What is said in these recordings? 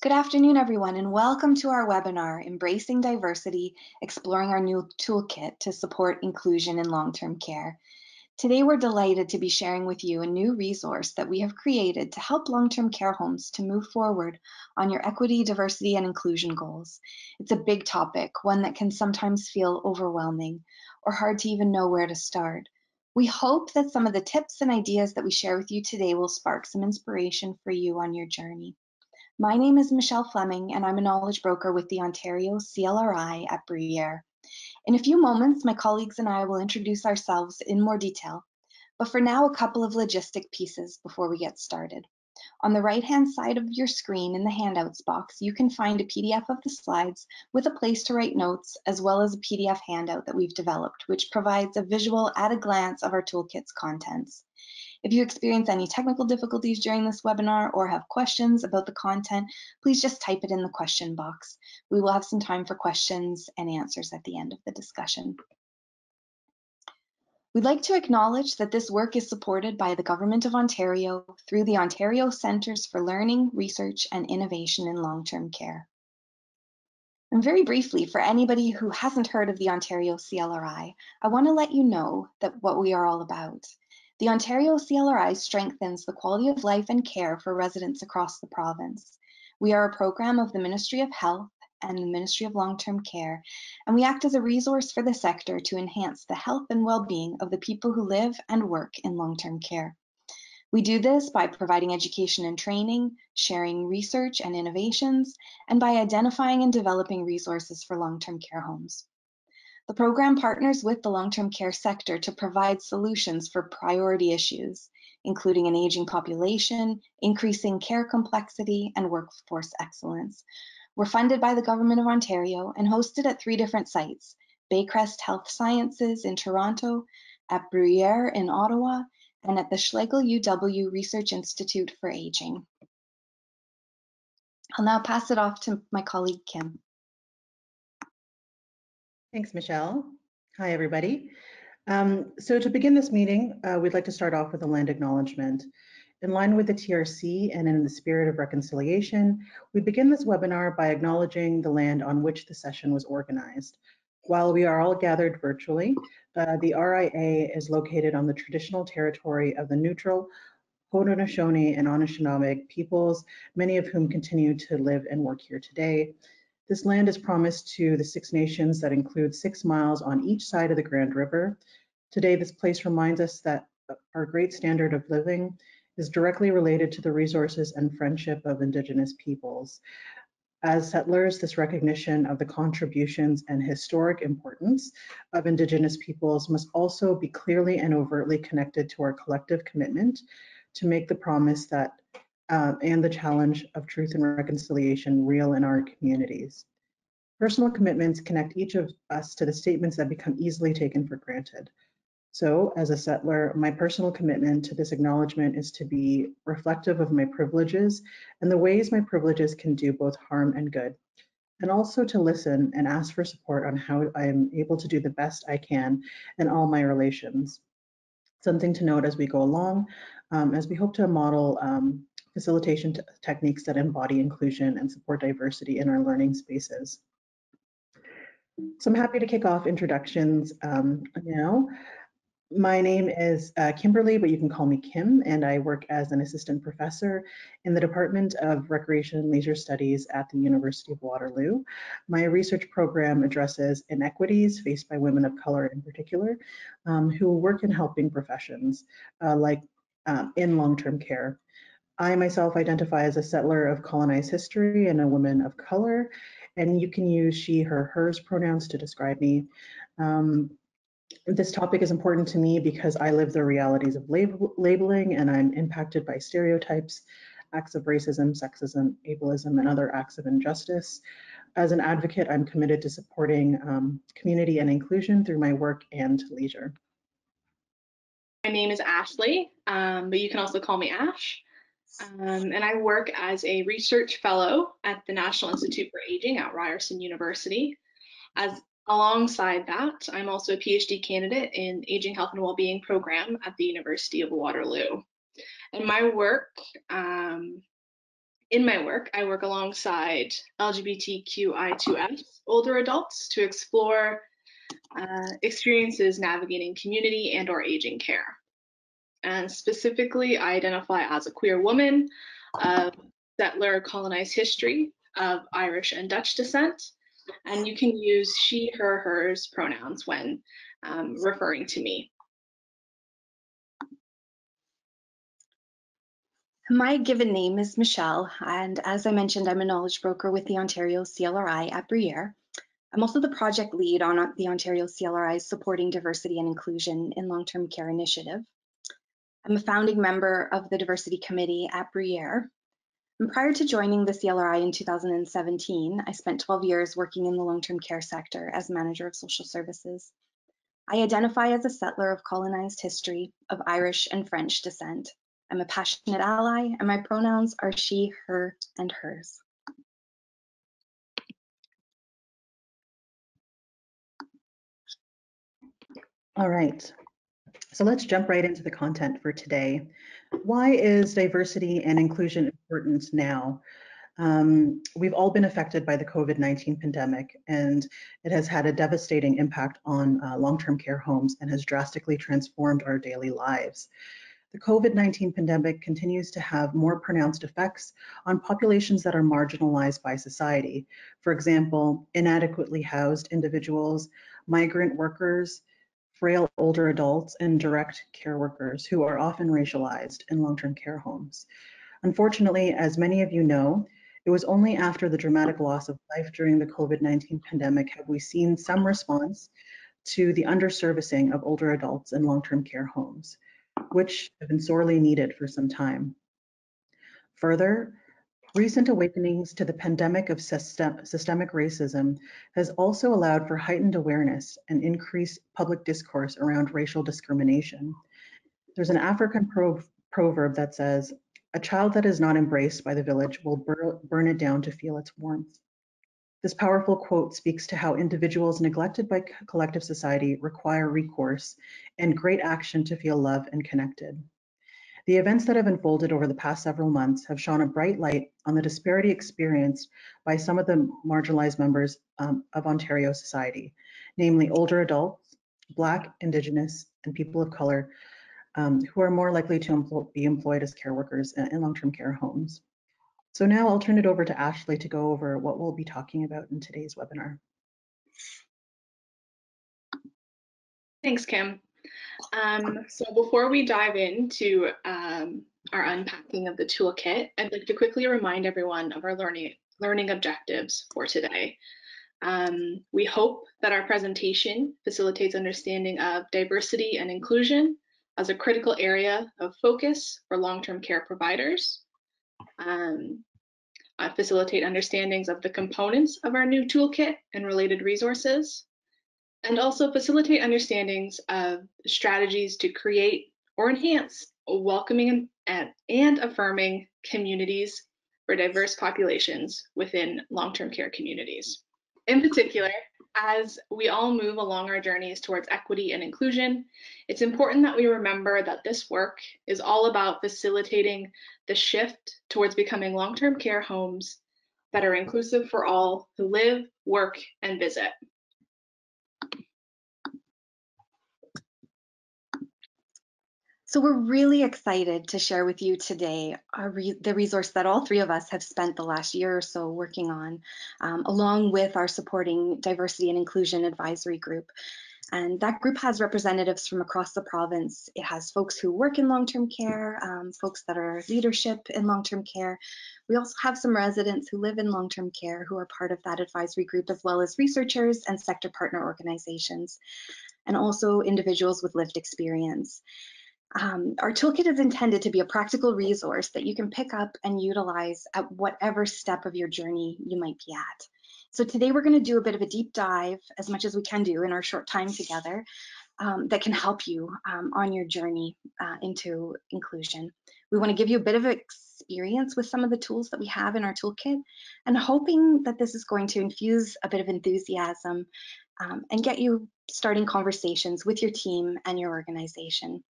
Good afternoon, everyone, and welcome to our webinar, Embracing Diversity, Exploring Our New Toolkit to Support Inclusion in Long-Term Care. Today, we're delighted to be sharing with you a new resource that we have created to help long-term care homes to move forward on your equity, diversity, and inclusion goals. It's a big topic, one that can sometimes feel overwhelming or hard to even know where to start. We hope that some of the tips and ideas that we share with you today will spark some inspiration for you on your journey. My name is Michelle Fleming, and I'm a knowledge broker with the Ontario CLRI at Bruyere. In a few moments, my colleagues and I will introduce ourselves in more detail, but for now, a couple of logistic pieces before we get started. On the right-hand side of your screen in the handouts box, you can find a PDF of the slides with a place to write notes, as well as a PDF handout that we've developed, which provides a visual at a glance of our toolkit's contents. If you experience any technical difficulties during this webinar or have questions about the content, please just type it in the question box. We will have some time for questions and answers at the end of the discussion. We'd like to acknowledge that this work is supported by the Government of Ontario through the Ontario Centres for Learning, Research and Innovation in Long-Term Care. And very briefly, for anybody who hasn't heard of the Ontario CLRI, I want to let you know that what we are all about. The Ontario CLRI strengthens the quality of life and care for residents across the province. We are a program of the Ministry of Health and the Ministry of Long-Term Care, and we act as a resource for the sector to enhance the health and well-being of the people who live and work in long-term care. We do this by providing education and training, sharing research and innovations, and by identifying and developing resources for long-term care homes. The program partners with the long-term care sector to provide solutions for priority issues, including an aging population, increasing care complexity, and workforce excellence. We're funded by the Government of Ontario and hosted at 3 different sites: Baycrest Health Sciences in Toronto, at Bruyere in Ottawa, and at the Schlegel UW Research Institute for Aging. I'll now pass it off to my colleague, Kim. Thanks, Michelle. Hi, everybody. So to begin this meeting, we'd like to start off with a land acknowledgement. In line with the TRC and in the spirit of reconciliation, we begin this webinar by acknowledging the land on which the session was organized. While we are all gathered virtually, the RIA is located on the traditional territory of the neutral Haudenosaunee and Anishinaabe peoples, many of whom continue to live and work here today. This land is promised to the 6 nations that include 6 miles on each side of the Grand River. Today, this place reminds us that our great standard of living is directly related to the resources and friendship of Indigenous peoples. As settlers, this recognition of the contributions and historic importance of Indigenous peoples must also be clearly and overtly connected to our collective commitment to make the promise that and the challenge of truth and reconciliation real in our communities. Personal commitments connect each of us to the statements that become easily taken for granted. So, as a settler, my personal commitment to this acknowledgement is to be reflective of my privileges and the ways my privileges can do both harm and good, and also to listen and ask for support on how I am able to do the best I can in all my relations. Something to note as we go along, as we hope to model facilitation techniques that embody inclusion and support diversity in our learning spaces. So I'm happy to kick off introductions now. My name is Kimberly, but you can call me Kim, and I work as an assistant professor in the Department of Recreation and Leisure Studies at the University of Waterloo. My research program addresses inequities faced by women of color in particular, who work in helping professions like in long-term care. I myself identify as a settler of colonized history and a woman of color, and you can use she, her, hers pronouns to describe me. This topic is important to me because I live the realities of labeling, and I'm impacted by stereotypes, acts of racism, sexism, ableism, and other acts of injustice. As an advocate, I'm committed to supporting community and inclusion through my work and leisure. My name is Ashley, but you can also call me Ash. And I work as a research fellow at the National Institute for Aging at Ryerson University. Alongside that, I'm also a PhD candidate in Aging, Health and Wellbeing program at the University of Waterloo. And my work In my work, I work alongside LGBTQI2S older adults to explore experiences navigating community and/or aging care. And specifically, I identify as a queer woman of settler colonized history of Irish and Dutch descent. And you can use she, her, hers pronouns when referring to me. My given name is Michelle, and as I mentioned, I'm a knowledge broker with the Ontario CLRI at Bruyere. I'm also the project lead on the Ontario CLRI's Supporting Diversity and Inclusion in Long-Term Care initiative. I'm a founding member of the Diversity Committee at Bruyere. And prior to joining the CLRI in 2017, I spent 12 years working in the long-term care sector as manager of social services. I identify as a settler of colonized history of Irish and French descent. I'm a passionate ally, and my pronouns are she, her, and hers. All right, so let's jump right into the content for today. Why is diversity and inclusion important now? We've all been affected by the COVID-19 pandemic, and it has had a devastating impact on long-term care homes and has drastically transformed our daily lives. The COVID-19 pandemic continues to have more pronounced effects on populations that are marginalized by society. For example, inadequately housed individuals, migrant workers, frail older adults, and direct care workers who are often racialized in long-term care homes. Unfortunately, as many of you know, it was only after the dramatic loss of life during the COVID-19 pandemic have we seen some response to the underservicing of older adults in long-term care homes, which have been sorely needed for some time. Further, recent awakenings to the pandemic of systemic racism has also allowed for heightened awareness and increased public discourse around racial discrimination. There's an African proverb that says, "A child that is not embraced by the village will burn it down to feel its warmth." This powerful quote speaks to how individuals neglected by collective society require recourse and great action to feel loved and connected. The events that have unfolded over the past several months have shone a bright light on the disparity experienced by some of the marginalized members of Ontario society, namely older adults, Black, Indigenous, and people of color, who are more likely to be employed as care workers in long-term care homes. So now I'll turn it over to Ashley to go over what we'll be talking about in today's webinar. Thanks, Kim. So before we dive into our unpacking of the toolkit, I'd like to quickly remind everyone of our learning objectives for today. We hope that our presentation facilitates understanding of diversity and inclusion as a critical area of focus for long-term care providers. Facilitate understandings of the components of our new toolkit and related resources, and also facilitate understandings of strategies to create or enhance welcoming and affirming communities for diverse populations within long-term care communities. In particular, as we all move along our journeys towards equity and inclusion, it's important that we remember that this work is all about facilitating the shift towards becoming long-term care homes that are inclusive for all who live, work, and visit. So we're really excited to share with you today the resource that all three of us have spent the last year or so working on, along with our supporting diversity and inclusion advisory group. And that group has representatives from across the province. It has folks who work in long-term care, folks that are leadership in long-term care. We also have some residents who live in long-term care who are part of that advisory group, as well as researchers and sector partner organizations, and also individuals with lived experience. Our toolkit is intended to be a practical resource that you can pick up and utilize at whatever step of your journey you might be at. So today we're going to do a bit of a deep dive, as much as we can do in our short time together, that can help you on your journey into inclusion. We want to give you a bit of experience with some of the tools that we have in our toolkit, and hoping that this is going to infuse a bit of enthusiasm and get you starting conversations with your team and your organization.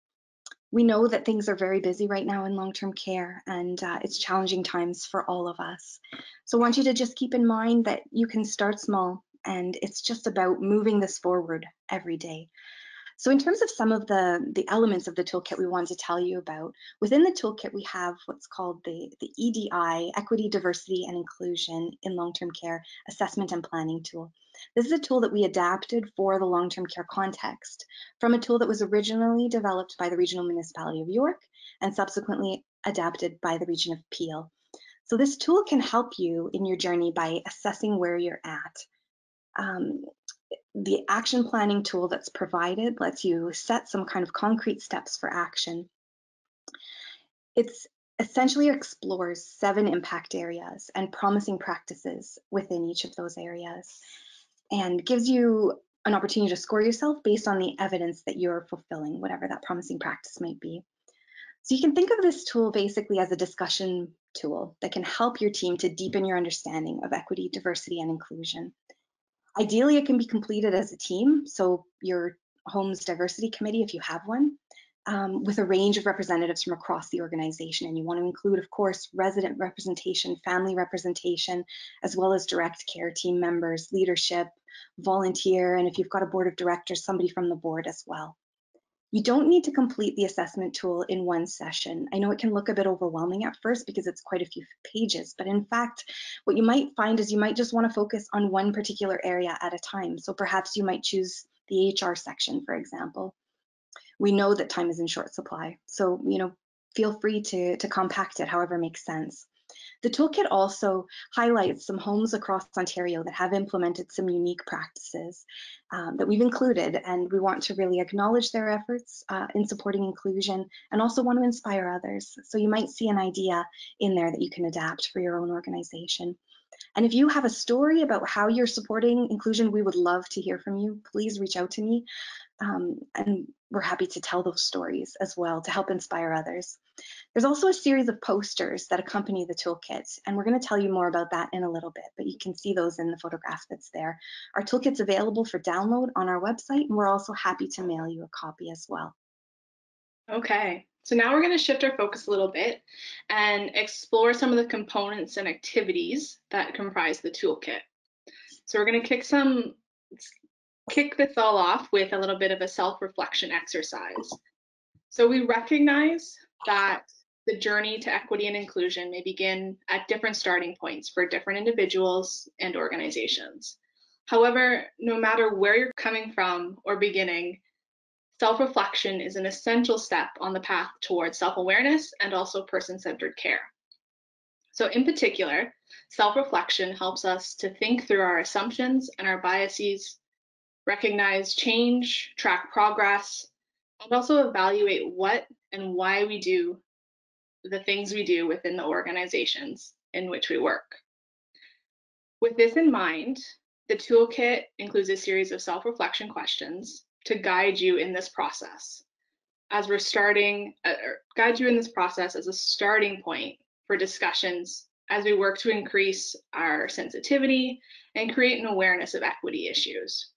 We know that things are very busy right now in long-term care, and it's challenging times for all of us. So I want you to just keep in mind that you can start small, and it's just about moving this forward every day. So in terms of some of the elements of the toolkit we want to tell you about, within the toolkit we have what's called the EDI, Equity, Diversity and Inclusion in Long-Term Care Assessment and Planning tool. This is a tool that we adapted for the long-term care context from a tool that was originally developed by the Regional Municipality of York and subsequently adapted by the Region of Peel. So this tool can help you in your journey by assessing where you're at. The action planning tool that's provided lets you set some kind of concrete steps for action. It's essentially explores 7 impact areas and promising practices within each of those areas, and gives you an opportunity to score yourself based on the evidence that you're fulfilling, whatever that promising practice might be. So you can think of this tool basically as a discussion tool that can help your team to deepen your understanding of equity, diversity, and inclusion. Ideally, it can be completed as a team, so your home's diversity committee, if you have one, with a range of representatives from across the organization. And you want to include, of course, resident representation, family representation, as well as direct care team members, leadership, volunteer, and if you've got a board of directors, somebody from the board as well. You don't need to complete the assessment tool in one session. I know it can look a bit overwhelming at first because it's quite a few pages, but in fact, what you might find is you might just want to focus on one particular area at a time. So perhaps you might choose the HR section, for example. We know that time is in short supply, so feel free to compact it however makes sense. The toolkit also highlights some homes across Ontario that have implemented some unique practices that we've included, and we want to really acknowledge their efforts in supporting inclusion and also want to inspire others. So you might see an idea in there that you can adapt for your own organization. And if you have a story about how you're supporting inclusion, we would love to hear from you. Please reach out to me, and we're happy to tell those stories as well to help inspire others. There's also a series of posters that accompany the toolkit, and we're going to tell you more about that in a little bit, but you can see those in the photograph that's there. Our toolkit's available for download on our website, and we're also happy to mail you a copy as well. Okay, so now we're going to shift our focus a little bit and explore some of the components and activities that comprise the toolkit. So we're going to kick this all off with a little bit of a self-reflection exercise. So we recognize that the journey to equity and inclusion may begin at different starting points for different individuals and organizations. However, no matter where you're coming from or beginning, self-reflection is an essential step on the path towards self-awareness and also person-centered care. So in particular, self-reflection helps us to think through our assumptions and our biases, recognize change, track progress, and also evaluate what and why we do the things we do within the organizations in which we work. With this in mind, the toolkit includes a series of self-reflection questions to guide you in this process. As we're guide you in this process as a starting point for discussions as we work to increase our sensitivity and create an awareness of equity issues.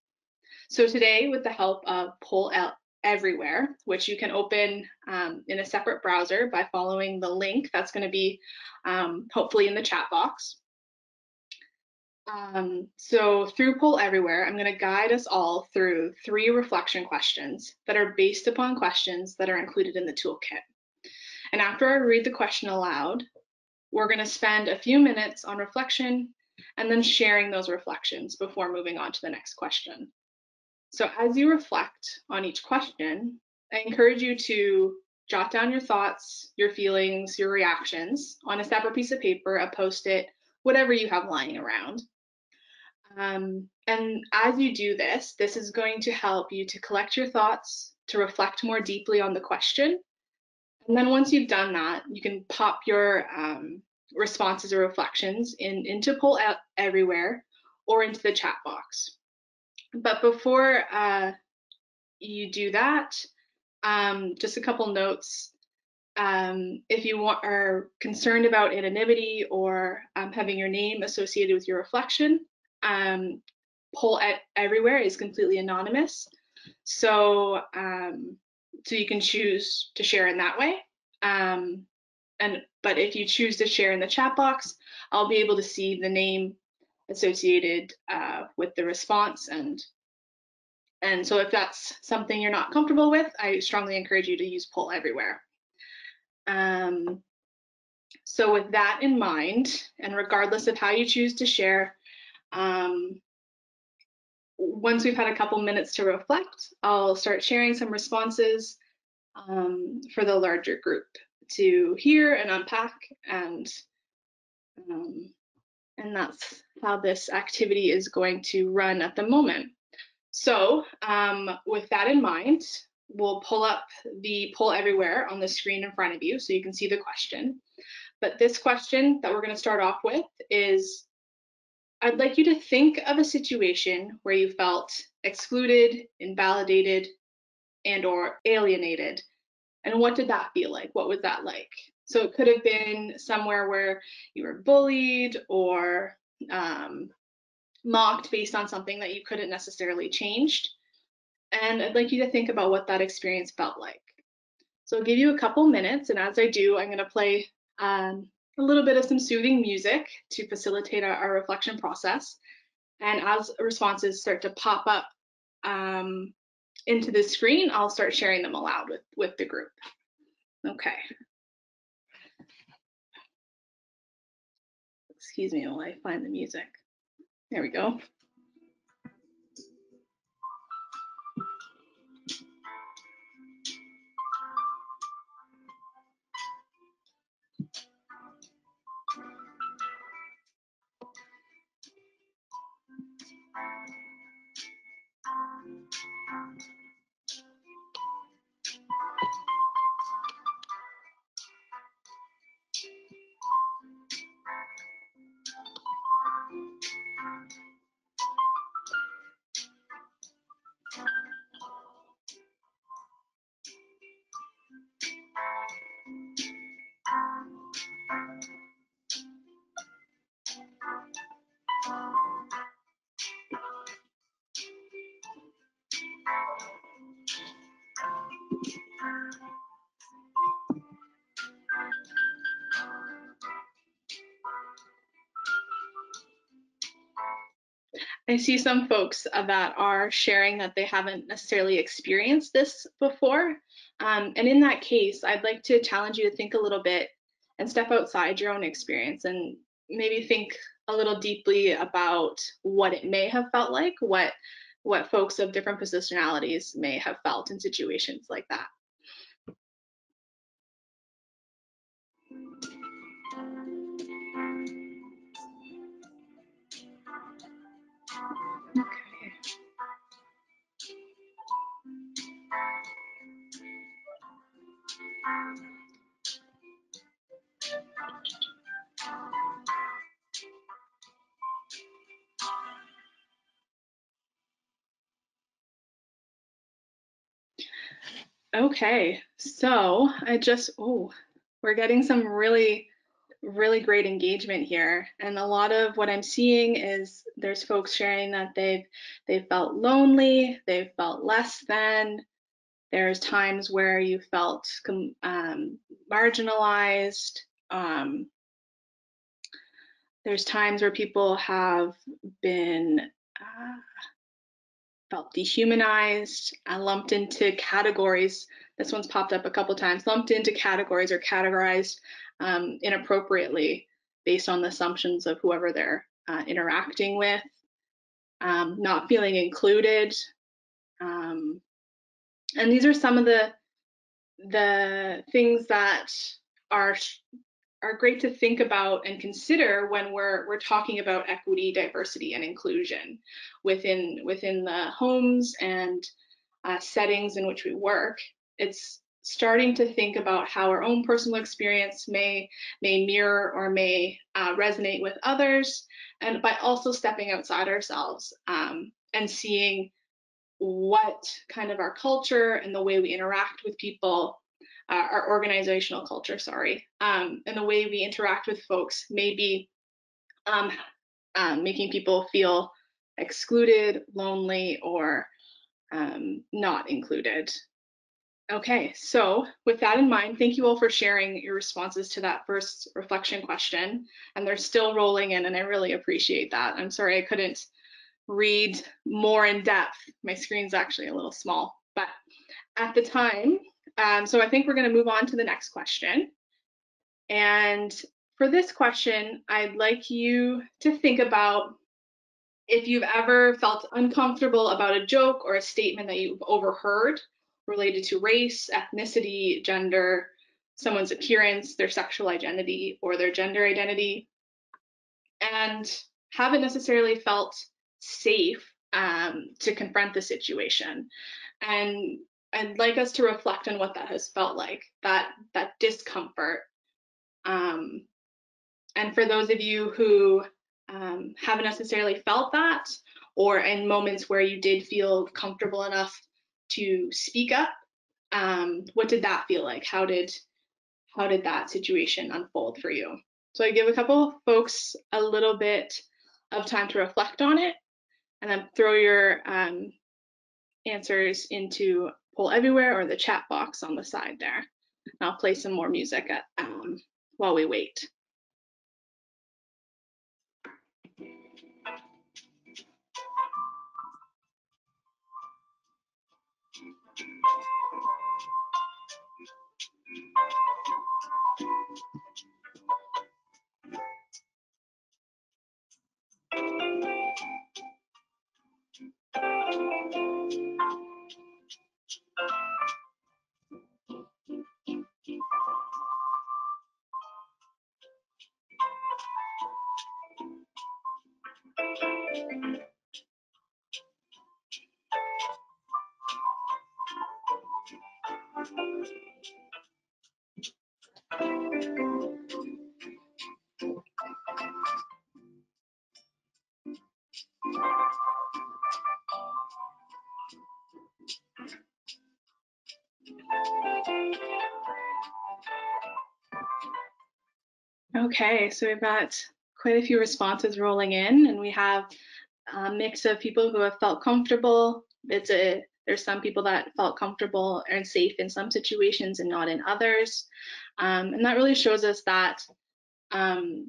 So today, with the help of Poll Everywhere, which you can open in a separate browser by following the link that's going to be hopefully in the chat box. So through Poll Everywhere, I'm going to guide us all through 3 reflection questions that are based upon questions that are included in the toolkit. And after I read the question aloud, we're going to spend a few minutes on reflection and then sharing those reflections before moving on to the next question. So as you reflect on each question, I encourage you to jot down your thoughts, your feelings, your reactions on a separate piece of paper, a Post-it, whatever you have lying around. And as you do this, this is going to help you to collect your thoughts, to reflect more deeply on the question. And then once you've done that, you can pop your responses or reflections into Poll Everywhere or into the chat box. But before you do that, just a couple notes. If you are concerned about anonymity or having your name associated with your reflection, Poll Everywhere is completely anonymous. So So you can choose to share in that way. But if you choose to share in the chat box, I'll be able to see the name associated with the response. And so if that's something you're not comfortable with, I strongly encourage you to use poll everywhere. So with that in mind, and regardless of how you choose to share, once we've had a couple minutes to reflect, I'll start sharing some responses for the larger group to hear and unpack, and that's how this activity is going to run at the moment. So with that in mind, we'll pull up the poll everywhere on the screen in front of you so you can see the question. But this question that we're going to start off with is, I'd like you to think of a situation where you felt excluded, invalidated, and or alienated. And what did that feel like? What was that like? So it could have been somewhere where you were bullied or mocked based on something that you couldn't necessarily change. And I'd like you to think about what that experience felt like. So I'll give you a couple minutes, and as I do, I'm going to play a little bit of some soothing music to facilitate our reflection process. And as responses start to pop up into the screen, I'll start sharing them aloud with the group. Okay. Excuse me while I find the music. There we go. I see some folks that are sharing that they haven't necessarily experienced this before. And in that case, I'd like to challenge you to think a little bit and step outside your own experience and maybe think a little deeply about what it may have felt like, what folks of different positionalities may have felt in situations like that. Okay, so we're getting some really great engagement here, and a lot of what I'm seeing is there's folks sharing that they've felt lonely, they've felt less than. There's times where you felt marginalized. There's times where people have been felt dehumanized, lumped into categories. This one's popped up a couple times, lumped into categories or categorized inappropriately based on the assumptions of whoever they're interacting with, not feeling included. And these are some of the things that are great to think about and consider when we're talking about equity, diversity, and inclusion within the homes and settings in which we work. It's starting to think about how our own personal experience may mirror or may resonate with others, and by also stepping outside ourselves and seeing what kind of our culture and the way we interact with people, our organizational culture, and the way we interact with folks may be making people feel excluded, lonely, or not included. Okay, so with that in mind, thank you all for sharing your responses to that first reflection question. And they're still rolling in, and I really appreciate that. I'm sorry I couldn't read more in depth. My screen's actually a little small, but at the time, so I think we're going to move on to the next question. And for this question, I'd like you to think about if you've ever felt uncomfortable about a joke or a statement that you've overheard related to race, ethnicity, gender, someone's appearance, their sexual identity, or their gender identity, and haven't necessarily felt safe to confront the situation. And I'd like us to reflect on what that has felt like, that discomfort. And for those of you who haven't necessarily felt that, or in moments where you did feel comfortable enough to speak up, what did that feel like? How did that situation unfold for you? So I give a couple folks a little bit of time to reflect on it, and then throw your answers into Poll Everywhere or the chat box on the side there. And I'll play some more music while we wait. Okay, so we've got quite a few responses rolling in, and we have a mix of people who have felt comfortable. There's some people that felt comfortable and safe in some situations and not in others. And that really shows us that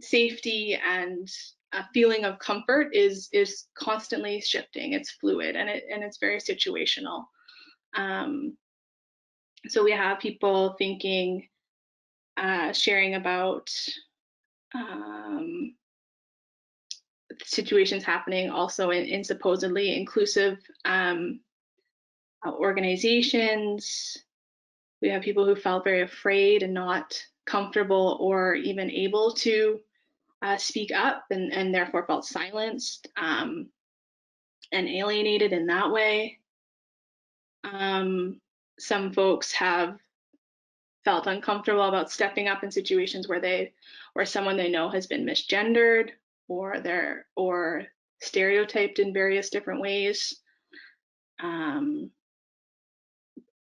safety and a feeling of comfort is constantly shifting. It's fluid, and it's very situational. So we have people thinking, sharing about situations happening also in supposedly inclusive organizations. We have people who felt very afraid and not comfortable or even able to speak up, and therefore felt silenced and alienated in that way. Some folks have felt uncomfortable about stepping up in situations where someone they know has been misgendered or stereotyped in various different ways. And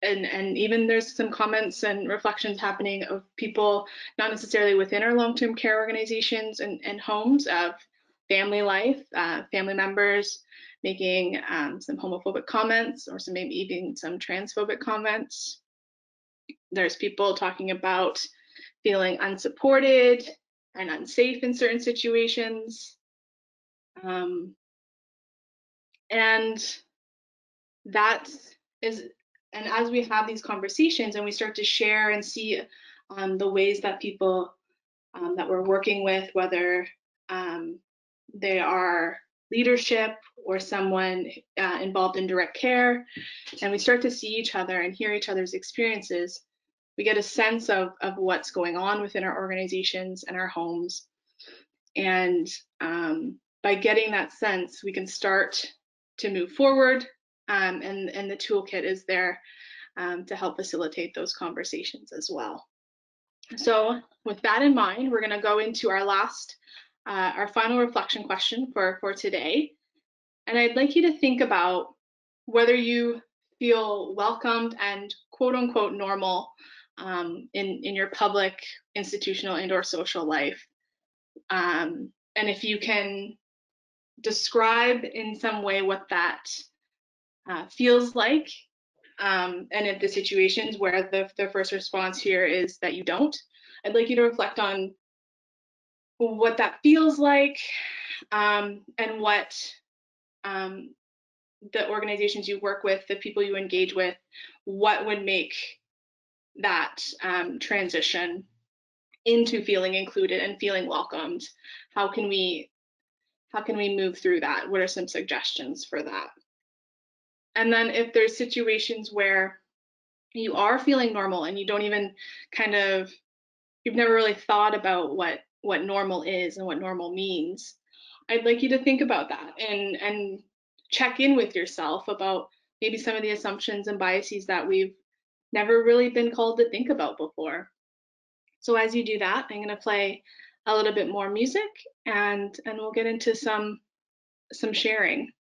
even there's some comments and reflections happening of people not necessarily within our long-term care organizations and homes of family life, family members making some homophobic comments, or maybe even some transphobic comments. There's people talking about feeling unsupported and unsafe in certain situations. And that is, and as we have these conversations and we start to share and see the ways that people that we're working with, whether they are leadership or someone involved in direct care, and we start to see each other and hear each other's experiences, we get a sense of what's going on within our organizations and our homes. And by getting that sense, we can start to move forward, and the toolkit is there to help facilitate those conversations as well. So with that in mind, we're going to go into our final reflection question for today. And I'd like you to think about whether you feel welcomed and quote unquote normal in your public, institutional, and/or social life. And if you can describe in some way what that feels like, And if the situations where the first response here is that you don't, I'd like you to reflect on what that feels like, and what the organizations you work with, the people you engage with, what would make that transition into feeling included and feeling welcomed. How can we move through that? What are some suggestions for that? And then if there's situations where you are feeling normal and you don't even you've never really thought about what normal is and what normal means, I'd like you to think about that and check in with yourself about maybe some of the assumptions and biases that we've never really been called to think about before. So as you do that, I'm going to play a little bit more music, and we'll get into some sharing.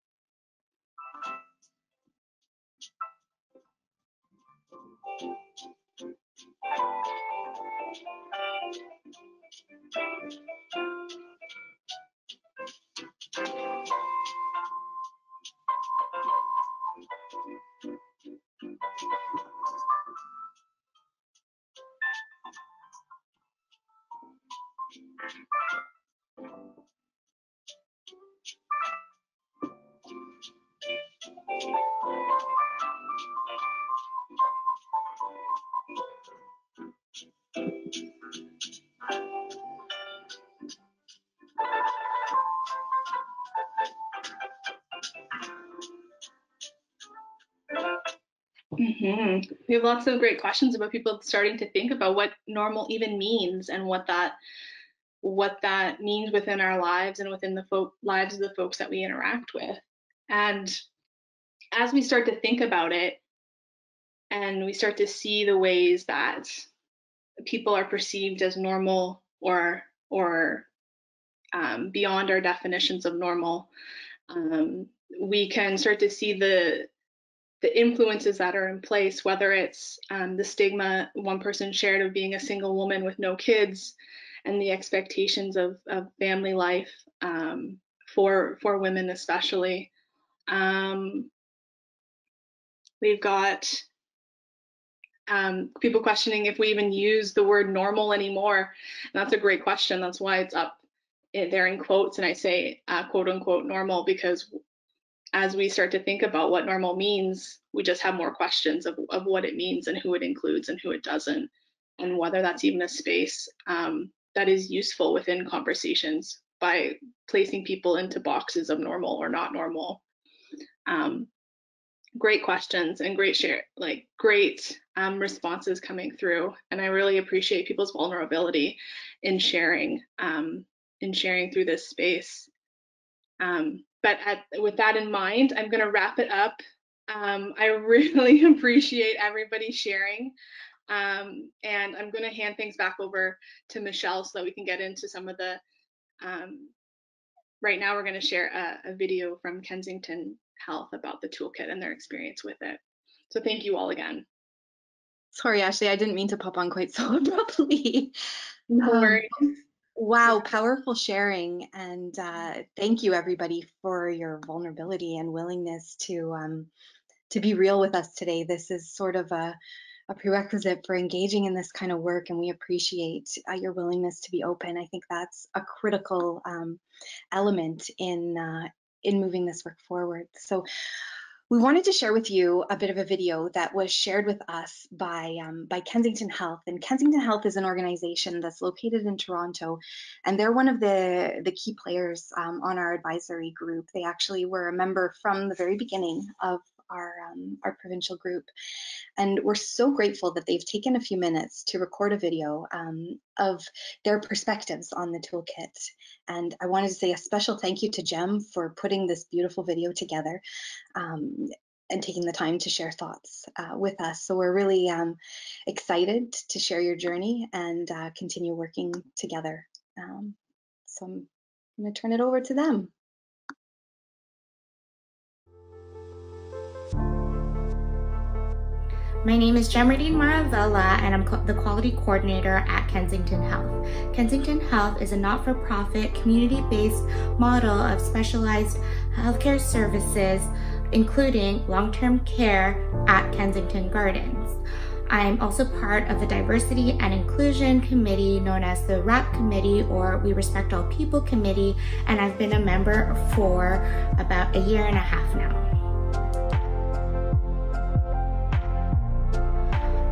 We have lots of great questions about people starting to think about what normal even means and what that means within our lives and within the lives of the folks that we interact with. And as we start to think about it and we start to see the ways that people are perceived as normal or beyond our definitions of normal, we can start to see the influences that are in place, whether it's the stigma one person shared of being a single woman with no kids and the expectations of family life for women especially. We've got people questioning if we even use the word normal anymore. And that's a great question. That's why it's up there in quotes, and I say quote unquote normal, because as we start to think about what normal means, we just have more questions of what it means and who it includes and who it doesn't, and whether that's even a space that is useful within conversations by placing people into boxes of normal or not normal. Great questions and great responses coming through, and I really appreciate people's vulnerability in sharing through this space. But with that in mind, I'm going to wrap it up. I really appreciate everybody sharing, and I'm going to hand things back over to Michelle so that we can get into some of the. Right now, we're going to share a video from Kensington Health about the toolkit and their experience with it. So thank you all again. Sorry, Ashley, I didn't mean to pop on quite so abruptly. No worries. Wow, powerful sharing, and thank you everybody for your vulnerability and willingness to be real with us today. This is sort of a prerequisite for engaging in this kind of work, and we appreciate your willingness to be open. I think that's a critical element in moving this work forward. So we wanted to share with you a bit of a video that was shared with us by Kensington Health. And Kensington Health is an organization that's located in Toronto, and they're one of the key players on our advisory group. They actually were a member from the very beginning of our provincial group. And we're so grateful that they've taken a few minutes to record a video of their perspectives on the toolkit. And I wanted to say a special thank you to Jem for putting this beautiful video together and taking the time to share thoughts with us. So we're really excited to share your journey and continue working together. So I'm going to turn it over to them. My name is Gemardine Maravella, and I'm the Quality Coordinator at Kensington Health. Kensington Health is a not-for-profit, community-based model of specialized healthcare services including long-term care at Kensington Gardens. I'm also part of the Diversity and Inclusion Committee known as the WRAP Committee, or We Respect All People Committee, and I've been a member for about a year and a half now.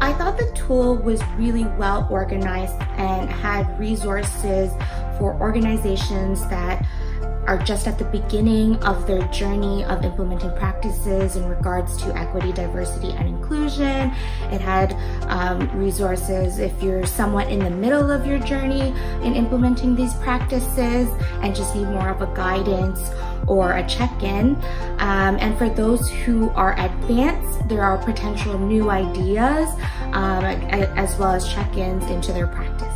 I thought the tool was really well organized and had resources for organizations that are just at the beginning of their journey of implementing practices in regards to equity, diversity, and inclusion. It had resources if you're somewhat in the middle of your journey in implementing these practices and just need more of a guidance or a check-in. And for those who are advanced, there are potential new ideas as well as check-ins into their practices.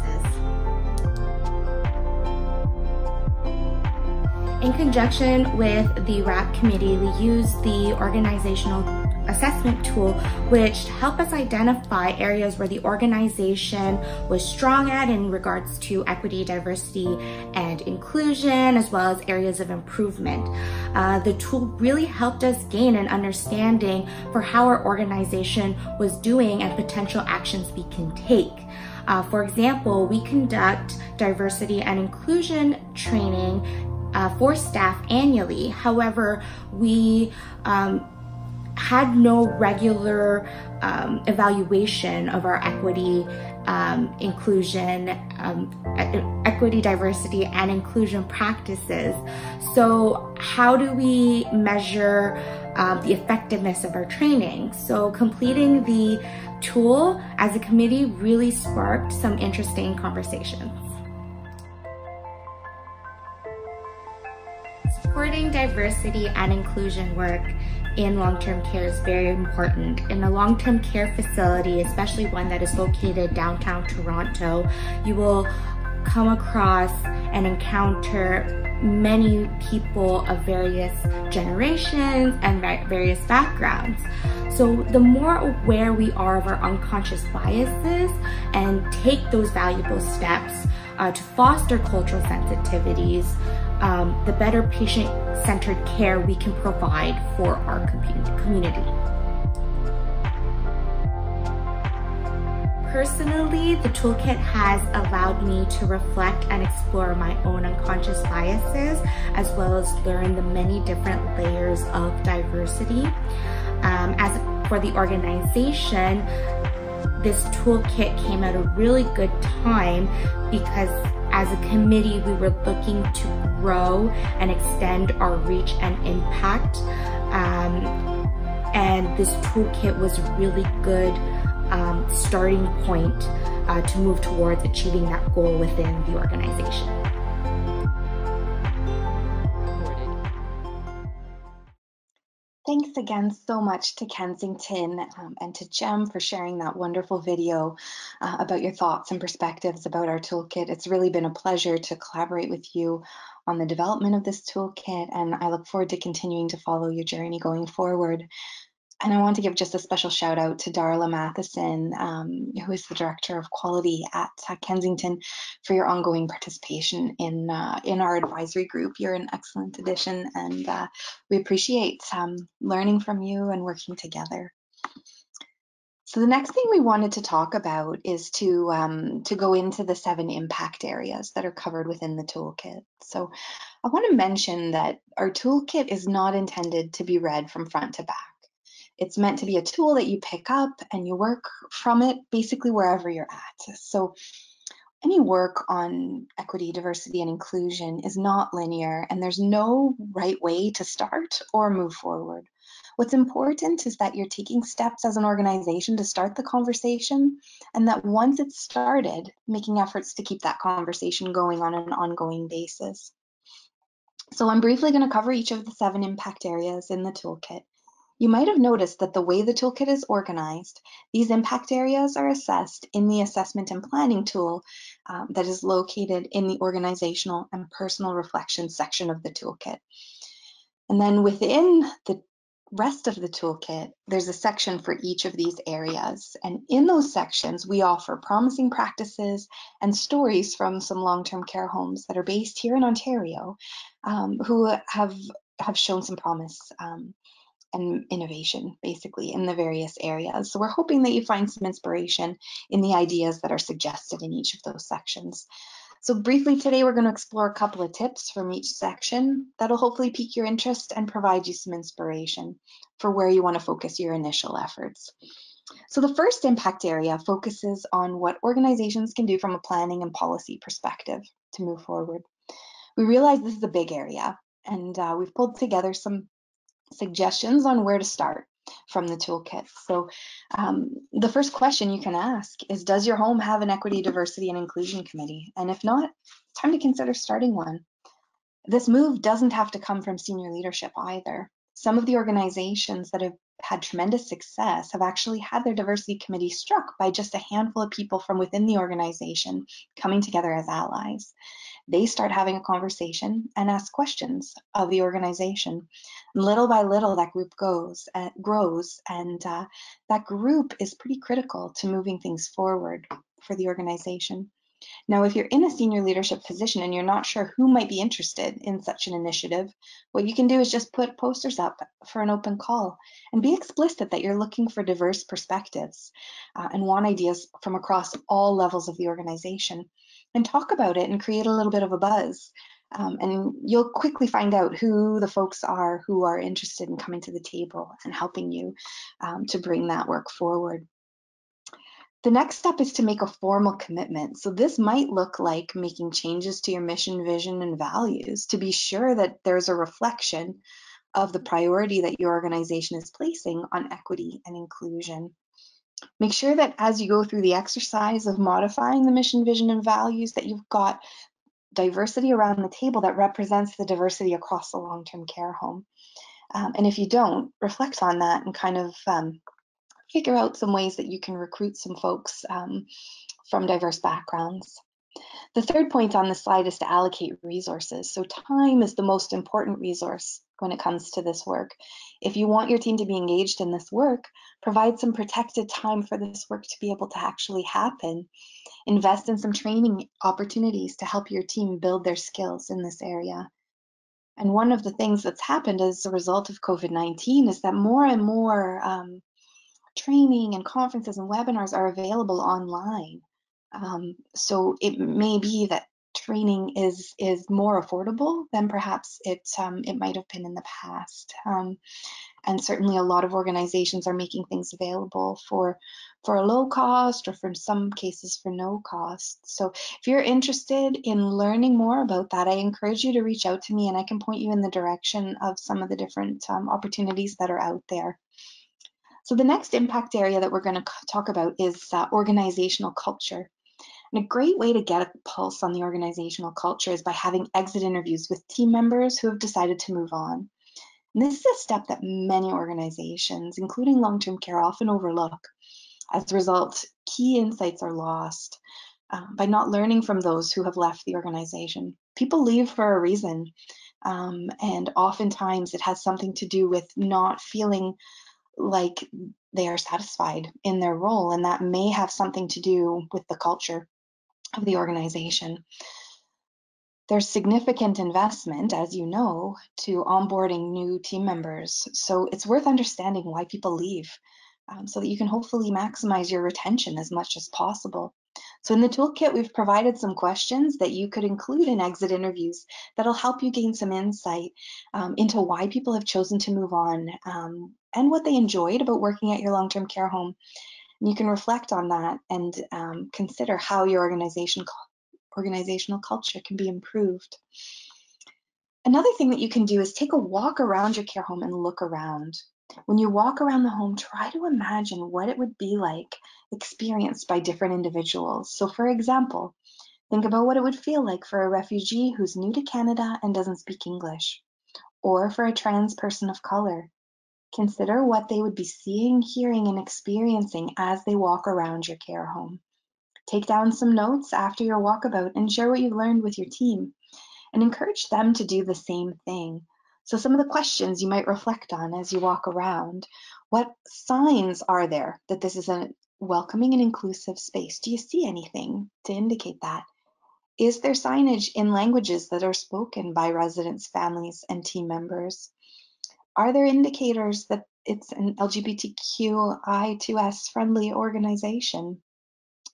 In conjunction with the WRAP committee, we use the organizational assessment tool, which helped us identify areas where the organization was strong at in regards to equity, diversity, and inclusion, as well as areas of improvement. The tool really helped us gain an understanding for how our organization was doing and potential actions we can take. For example, we conduct diversity and inclusion training for staff annually. However, we had no regular evaluation of our equity, inclusion, equity, diversity, and inclusion practices. So how do we measure the effectiveness of our training? So completing the tool as a committee really sparked some interesting conversations. Supporting diversity and inclusion work in long-term care is very important. In a long-term care facility, especially one that is located downtown Toronto, you will come across and encounter many people of various generations and various backgrounds. So the more aware we are of our unconscious biases and take those valuable steps to foster cultural sensitivities, the better patient-centered care we can provide for our community. Personally, the toolkit has allowed me to reflect and explore my own unconscious biases, as well as learn the many different layers of diversity. As for the organization, this toolkit came at a really good time because as a committee, we were looking to grow and extend our reach and impact. And this toolkit was a really good starting point to move towards achieving that goal within the organization. Thanks again so much to Kensington and to Jem for sharing that wonderful video about your thoughts and perspectives about our toolkit. It's really been a pleasure to collaborate with you on the development of this toolkit, and I look forward to continuing to follow your journey going forward. And I want to give just a special shout out to Darla Matheson, who is the Director of Quality at Kensington, for your ongoing participation in our advisory group. You're an excellent addition, and we appreciate learning from you and working together. So the next thing we wanted to talk about is to go into the 7 impact areas that are covered within the toolkit. So I want to mention that our toolkit is not intended to be read from front to back. It's meant to be a tool that you pick up and you work from it basically wherever you're at. So any work on equity, diversity, and inclusion is not linear, and there's no right way to start or move forward. What's important is that you're taking steps as an organization to start the conversation, and that once it's started, making efforts to keep that conversation going on an ongoing basis. So I'm briefly going to cover each of the 7 impact areas in the toolkit. You might have noticed that the way the toolkit is organized, these impact areas are assessed in the assessment and planning tool that is located in the organizational and personal reflection section of the toolkit. And then within the rest of the toolkit, there's a section for each of these areas. And in those sections, we offer promising practices and stories from some long-term care homes that are based here in Ontario, who have shown some promise and innovation, basically, in the various areas. So we're hoping that you find some inspiration in the ideas that are suggested in each of those sections. So briefly today, we're going to explore a couple of tips from each section that'll hopefully pique your interest and provide you some inspiration for where you want to focus your initial efforts. So the first impact area focuses on what organizations can do from a planning and policy perspective to move forward. We realize this is a big area, and we've pulled together some suggestions on where to start from the toolkit. So the first question you can ask is, does your home have an equity, diversity, and inclusion committee? And if not, it's time to consider starting one. This move doesn't have to come from senior leadership either. Some of the organizations that have had tremendous success have actually had their diversity committee struck by just a handful of people from within the organization coming together as allies. They start having a conversation and ask questions of the organization. Little by little, that group grows, and that group is pretty critical to moving things forward for the organization. Now, if you're in a senior leadership position and you're not sure who might be interested in such an initiative, what you can do is just put posters up for an open call and be explicit that you're looking for diverse perspectives and want ideas from across all levels of the organization, and talk about it and create a little bit of a buzz. And you'll quickly find out who the folks are who are interested in coming to the table and helping you to bring that work forward. The next step is to make a formal commitment. So this might look like making changes to your mission, vision, and values to be sure that there's a reflection of the priority that your organization is placing on equity and inclusion. Make sure that as you go through the exercise of modifying the mission, vision, and values, that you've got diversity around the table that represents the diversity across the long-term care home. And if you don't, reflect on that and kind of figure out some ways that you can recruit some folks from diverse backgrounds. The third point on the slide is to allocate resources. So time is the most important resource when it comes to this work. If you want your team to be engaged in this work, provide some protected time for this work to be able to actually happen. Invest in some training opportunities to help your team build their skills in this area. And one of the things that's happened as a result of COVID-19 is that more and more training and conferences and webinars are available online. So it may be that training is more affordable than perhaps it might have been in the past. And certainly a lot of organizations are making things available for a low cost, or for some cases for no cost. So if you're interested in learning more about that, I encourage you to reach out to me, and I can point you in the direction of some of the different opportunities that are out there. So the next impact area that we're going to talk about is organizational culture. And a great way to get a pulse on the organizational culture is by having exit interviews with team members who have decided to move on. And this is a step that many organizations, including long-term care, often overlook. As a result, key insights are lost by not learning from those who have left the organization. People leave for a reason, and oftentimes it has something to do with not feeling like they are satisfied in their role, and that may have something to do with the culture of the organization. There's significant investment, as you know, to onboarding new team members, so it's worth understanding why people leave, so that you can hopefully maximize your retention as much as possible. So in the toolkit, we've provided some questions that you could include in exit interviews that'll help you gain some insight into why people have chosen to move on, and what they enjoyed about working at your long-term care home. And you can reflect on that and consider how your organizational culture can be improved. Another thing that you can do is take a walk around your care home and look around. When you walk around the home, try to imagine what it would be like experienced by different individuals. So for example, think about what it would feel like for a refugee who's new to Canada and doesn't speak English, or for a trans person of color. Consider what they would be seeing, hearing, and experiencing as they walk around your care home. Take down some notes after your walkabout and share what you've learned with your team, and encourage them to do the same thing. So some of the questions you might reflect on as you walk around: what signs are there that this is a welcoming and inclusive space? Do you see anything to indicate that? Is there signage in languages that are spoken by residents, families, and team members? Are there indicators that it's an LGBTQI2S friendly organization?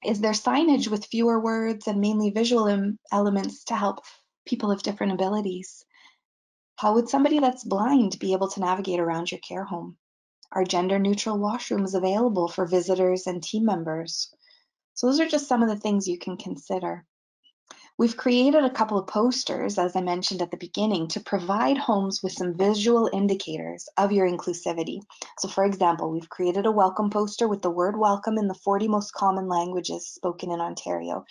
Is there signage with fewer words and mainly visual elements to help people of different abilities? How would somebody that's blind be able to navigate around your care home? Are gender neutral washrooms available for visitors and team members? So those are just some of the things you can consider. We've created a couple of posters, as I mentioned at the beginning, to provide homes with some visual indicators of your inclusivity. So for example, we've created a welcome poster with the word welcome in the 40 most common languages spoken in Ontario.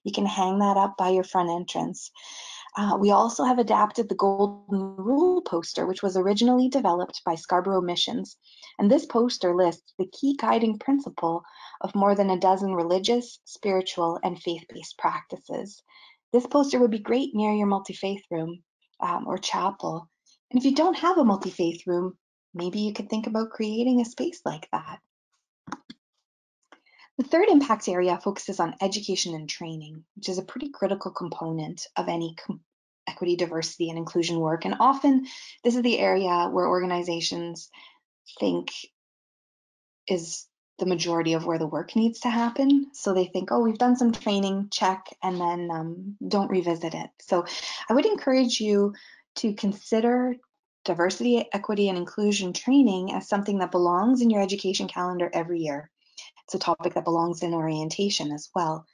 You can hang that up by your front entrance. We also have adapted the Golden Rule poster, which was originally developed by Scarborough Missions. And this poster lists the key guiding principle of more than a dozen religious, spiritual, and faith-based practices. This poster would be great near your multi-faith room or chapel. And if you don't have a multi-faith room, maybe you could think about creating a space like that. The third impact area focuses on education and training, which is a pretty critical component of any equity, diversity, and inclusion work. And often this is the area where organizations think is the majority of where the work needs to happen. So they think, oh, we've done some training, check, and then don't revisit it. So I would encourage you to consider diversity, equity, and inclusion training as something that belongs in your education calendar every year. It's a topic that belongs in orientation as well.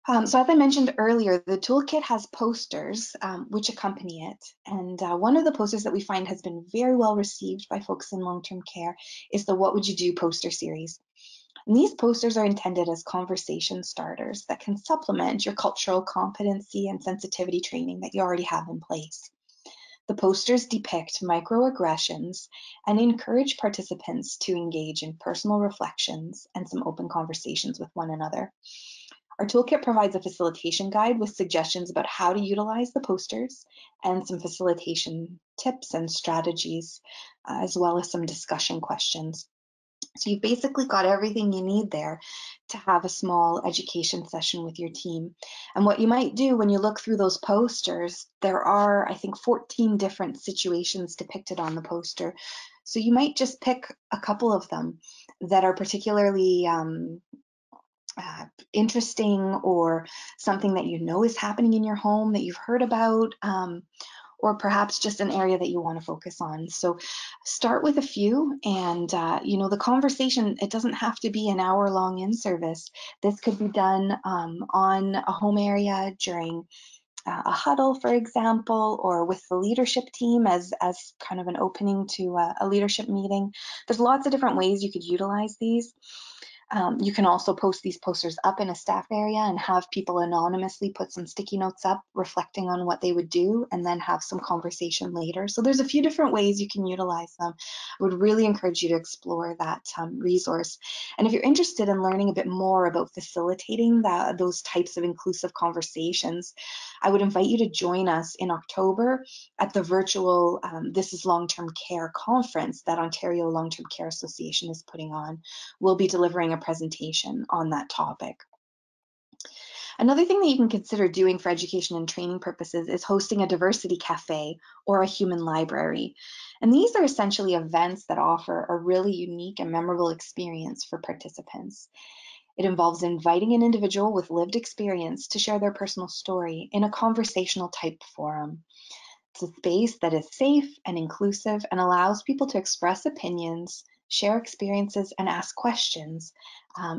So as I mentioned earlier, the toolkit has posters which accompany it. And one of the posters that we find has been very well received by folks in long-term care is the What Would You Do poster series. And these posters are intended as conversation starters that can supplement your cultural competency and sensitivity training that you already have in place. The posters depict microaggressions and encourage participants to engage in personal reflections and some open conversations with one another. Our toolkit provides a facilitation guide with suggestions about how to utilize the posters and some facilitation tips and strategies, as well as some discussion questions. So you've basically got everything you need there to have a small education session with your team. And what you might do when you look through those posters, there are, I think, 14 different situations depicted on the poster. So you might just pick a couple of them that are particularly interesting, or something that you know is happening in your home that you've heard about, or perhaps just an area that you want to focus on. So start with a few, and the conversation, it doesn't have to be an hour-long in-service. This could be done on a home area during a huddle, for example, or with the leadership team as kind of an opening to a leadership meeting. There's lots of different ways you could utilize these. You can also post these posters up in a staff area and have people anonymously put some sticky notes up reflecting on what they would do, and then have some conversation later. So there's a few different ways you can utilize them. I would really encourage you to explore that resource. And if you're interested in learning a bit more about facilitating those types of inclusive conversations, I would invite you to join us in October at the virtual This is Long-Term Care conference that Ontario Long-Term Care Association is putting on. We'll be delivering a presentation on that topic. Another thing that you can consider doing for education and training purposes is hosting a diversity cafe or a human library. And these are essentially events that offer a really unique and memorable experience for participants. It involves inviting an individual with lived experience to share their personal story in a conversational type forum. It's a space that is safe and inclusive and allows people to express opinions, share experiences, and ask questions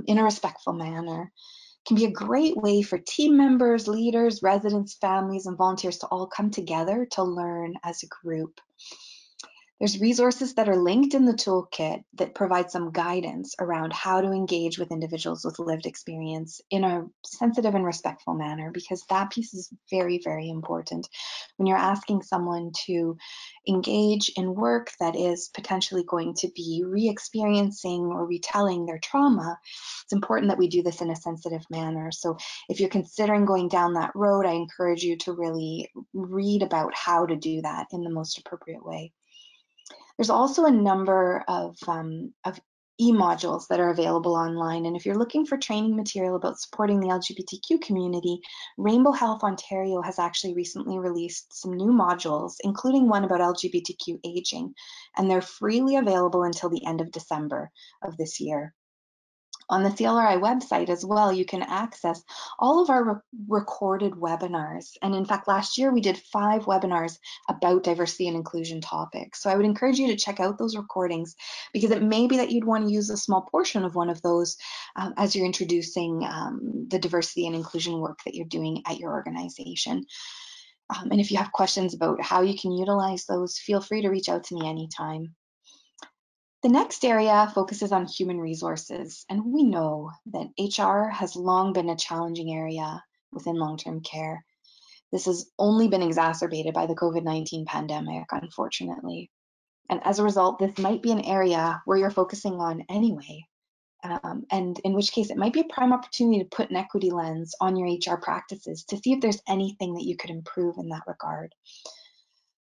in a respectful manner. It can be a great way for team members, leaders, residents, families, and volunteers to all come together to learn as a group. There's resources that are linked in the toolkit that provide some guidance around how to engage with individuals with lived experience in a sensitive and respectful manner, because that piece is very, very important. When you're asking someone to engage in work that is potentially going to be re-experiencing or retelling their trauma, it's important that we do this in a sensitive manner. So if you're considering going down that road, I encourage you to really read about how to do that in the most appropriate way. There's also a number of e-modules that are available online. And if you're looking for training material about supporting the LGBTQ community, Rainbow Health Ontario has actually recently released some new modules, including one about LGBTQ aging, and they're freely available until the end of December of this year. On the CLRI website as well, you can access all of our recorded webinars. And in fact, last year we did 5 webinars about diversity and inclusion topics. So I would encourage you to check out those recordings, because it may be that you'd want to use a small portion of one of those as you're introducing the diversity and inclusion work that you're doing at your organization. And if you have questions about how you can utilize those, feel free to reach out to me anytime. The next area focuses on human resources, and we know that HR has long been a challenging area within long-term care. This has only been exacerbated by the COVID-19 pandemic, unfortunately. And as a result, this might be an area where you're focusing on anyway, and in which case it might be a prime opportunity to put an equity lens on your HR practices to see if there's anything that you could improve in that regard.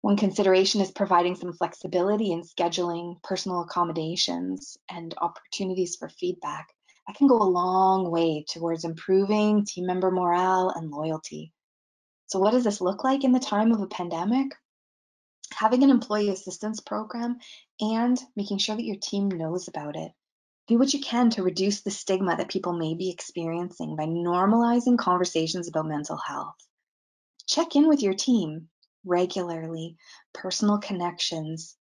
One consideration is providing some flexibility in scheduling, personal accommodations, and opportunities for feedback. That can go a long way towards improving team member morale and loyalty. So what does this look like in the time of a pandemic? Having an employee assistance program and making sure that your team knows about it. Do what you can to reduce the stigma that people may be experiencing by normalizing conversations about mental health. Check in with your team regularly. Personal connections.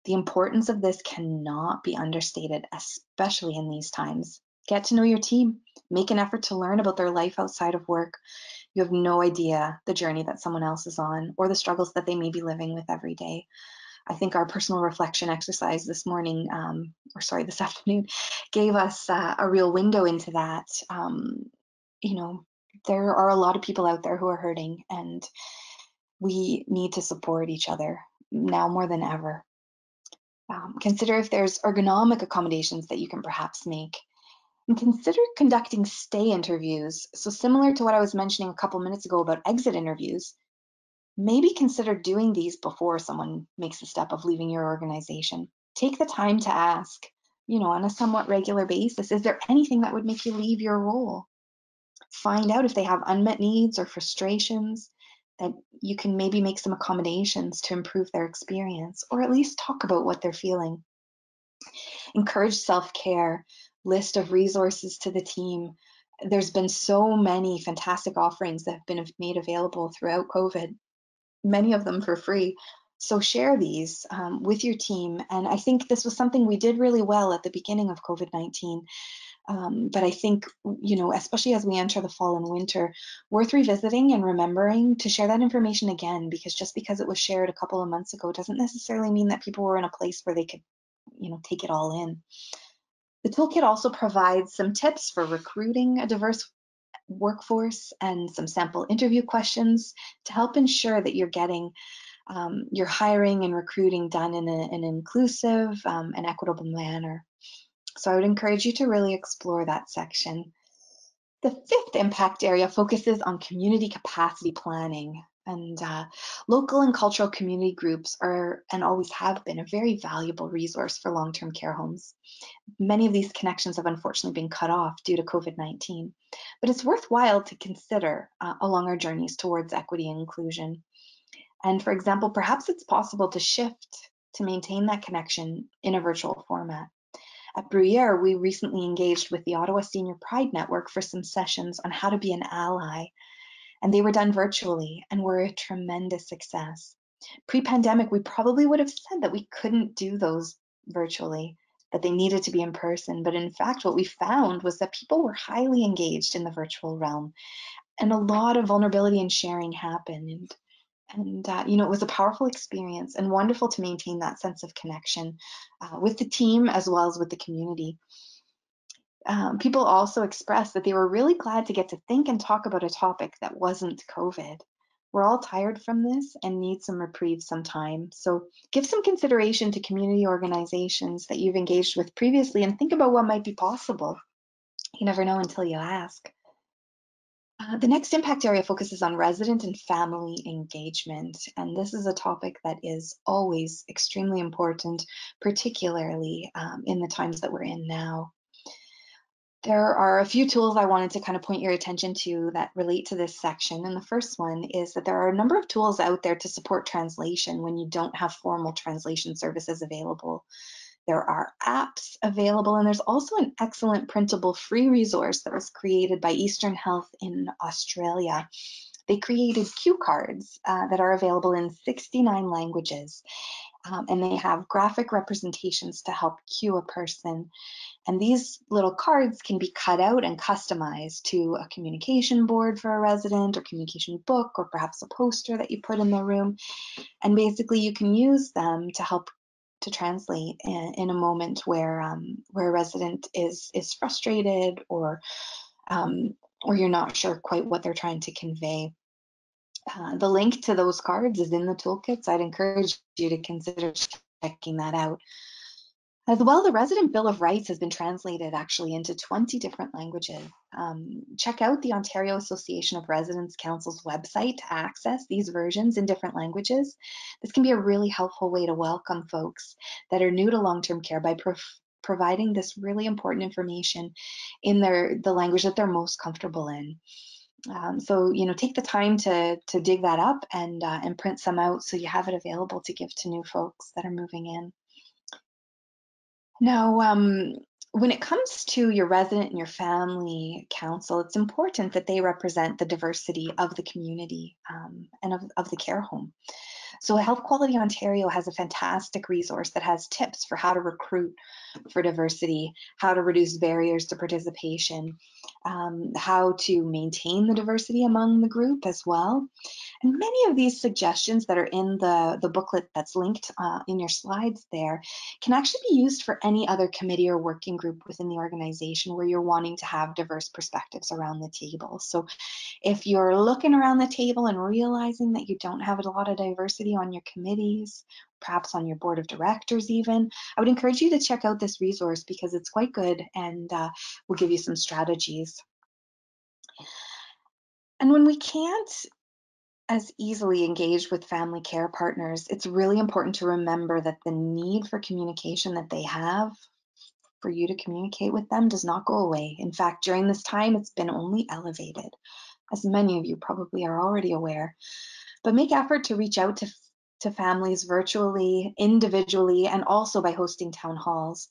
The importance of this cannot be understated, especially in these times. Get to know your team. Make an effort to learn about their life outside of work. You have no idea the journey that someone else is on or the struggles that they may be living with every day. I think our personal reflection exercise this morning, this afternoon, gave us a real window into that. You know, there are a lot of people out there who are hurting, and we need to support each other now more than ever. Consider if there's ergonomic accommodations that you can perhaps make. And consider conducting stay interviews. So similar to what I was mentioning a couple minutes ago about exit interviews, maybe consider doing these before someone makes the step of leaving your organization. Take the time to ask, on a somewhat regular basis, is there anything that would make you leave your role? Find out if they have unmet needs or frustrations, that you can maybe make some accommodations to improve their experience, or at least talk about what they're feeling. Encourage self-care, list of resources to the team. There's been so many fantastic offerings that have been made available throughout COVID, many of them for free. So share these with your team. And I think this was something we did really well at the beginning of COVID-19. But I think, especially as we enter the fall and winter, worth revisiting and remembering to share that information again, because just because it was shared a couple of months ago doesn't necessarily mean that people were in a place where they could, take it all in. The toolkit also provides some tips for recruiting a diverse workforce and some sample interview questions to help ensure that you're getting your hiring and recruiting done in an inclusive and equitable manner. So I would encourage you to really explore that section. The 5th impact area focuses on community capacity planning, and local and cultural community groups are and always have been a very valuable resource for long-term care homes. Many of these connections have unfortunately been cut off due to COVID-19, but it's worthwhile to consider along our journeys towards equity and inclusion. And for example, perhaps it's possible to shift to maintain that connection in a virtual format. At Bruyere, we recently engaged with the Ottawa Senior Pride Network for some sessions on how to be an ally, and they were done virtually and were a tremendous success. Pre-pandemic, we probably would have said that we couldn't do those virtually, that they needed to be in person, but in fact, what we found was that people were highly engaged in the virtual realm, and a lot of vulnerability and sharing happened. And it was a powerful experience and wonderful to maintain that sense of connection with the team as well as with the community. People also expressed that they were really glad to get to think and talk about a topic that wasn't COVID. We're all tired from this and need some reprieve sometime. So give some consideration to community organizations that you've engaged with previously and think about what might be possible. You never know until you ask. The next impact area focuses on resident and family engagement, and this is a topic that is always extremely important, particularly in the times that we're in now. There are a few tools I wanted to kind of point your attention to that relate to this section, and the first one is that there are a number of tools out there to support translation when you don't have formal translation services available. There are apps available, and there's also an excellent printable free resource that was created by Eastern Health in Australia. They created cue cards that are available in 69 languages, and they have graphic representations to help cue a person. And these little cards can be cut out and customized to a communication board for a resident, or communication book, or perhaps a poster that you put in the room. And basically you can use them to help to translate in a moment where a resident is frustrated, or you're not sure quite what they're trying to convey. The link to those cards is in the toolkit, so I'd encourage you to consider checking that out. As well, the Resident Bill of Rights has been translated actually into 20 different languages. Check out the Ontario Association of Residents Council's website to access these versions in different languages. This can be a really helpful way to welcome folks that are new to long-term care by providing this really important information in the language that they're most comfortable in. So, you know, take the time to dig that up and print some out so you have it available to give to new folks that are moving in. Now, when it comes to your resident and your family council, it's important that they represent the diversity of the community and of the care home. So Health Quality Ontario has a fantastic resource that has tips for how to recruit for diversity, how to reduce barriers to participation, how to maintain the diversity among the group as well. And many of these suggestions that are in the booklet that's linked in your slides there can actually be used for any other committee or working group within the organization where you're wanting to have diverse perspectives around the table. So if you're looking around the table and realizing that you don't have a lot of diversity on your committees, perhaps on your board of directors even, I would encourage you to check out this resource because it's quite good and will give you some strategies. And when we can't as easily engage with family care partners, it's really important to remember that the need for communication that they have for you to communicate with them does not go away. In fact, during this time, it's been only elevated, as many of you probably are already aware. But make effort to reach out to families virtually, individually, and also by hosting town halls.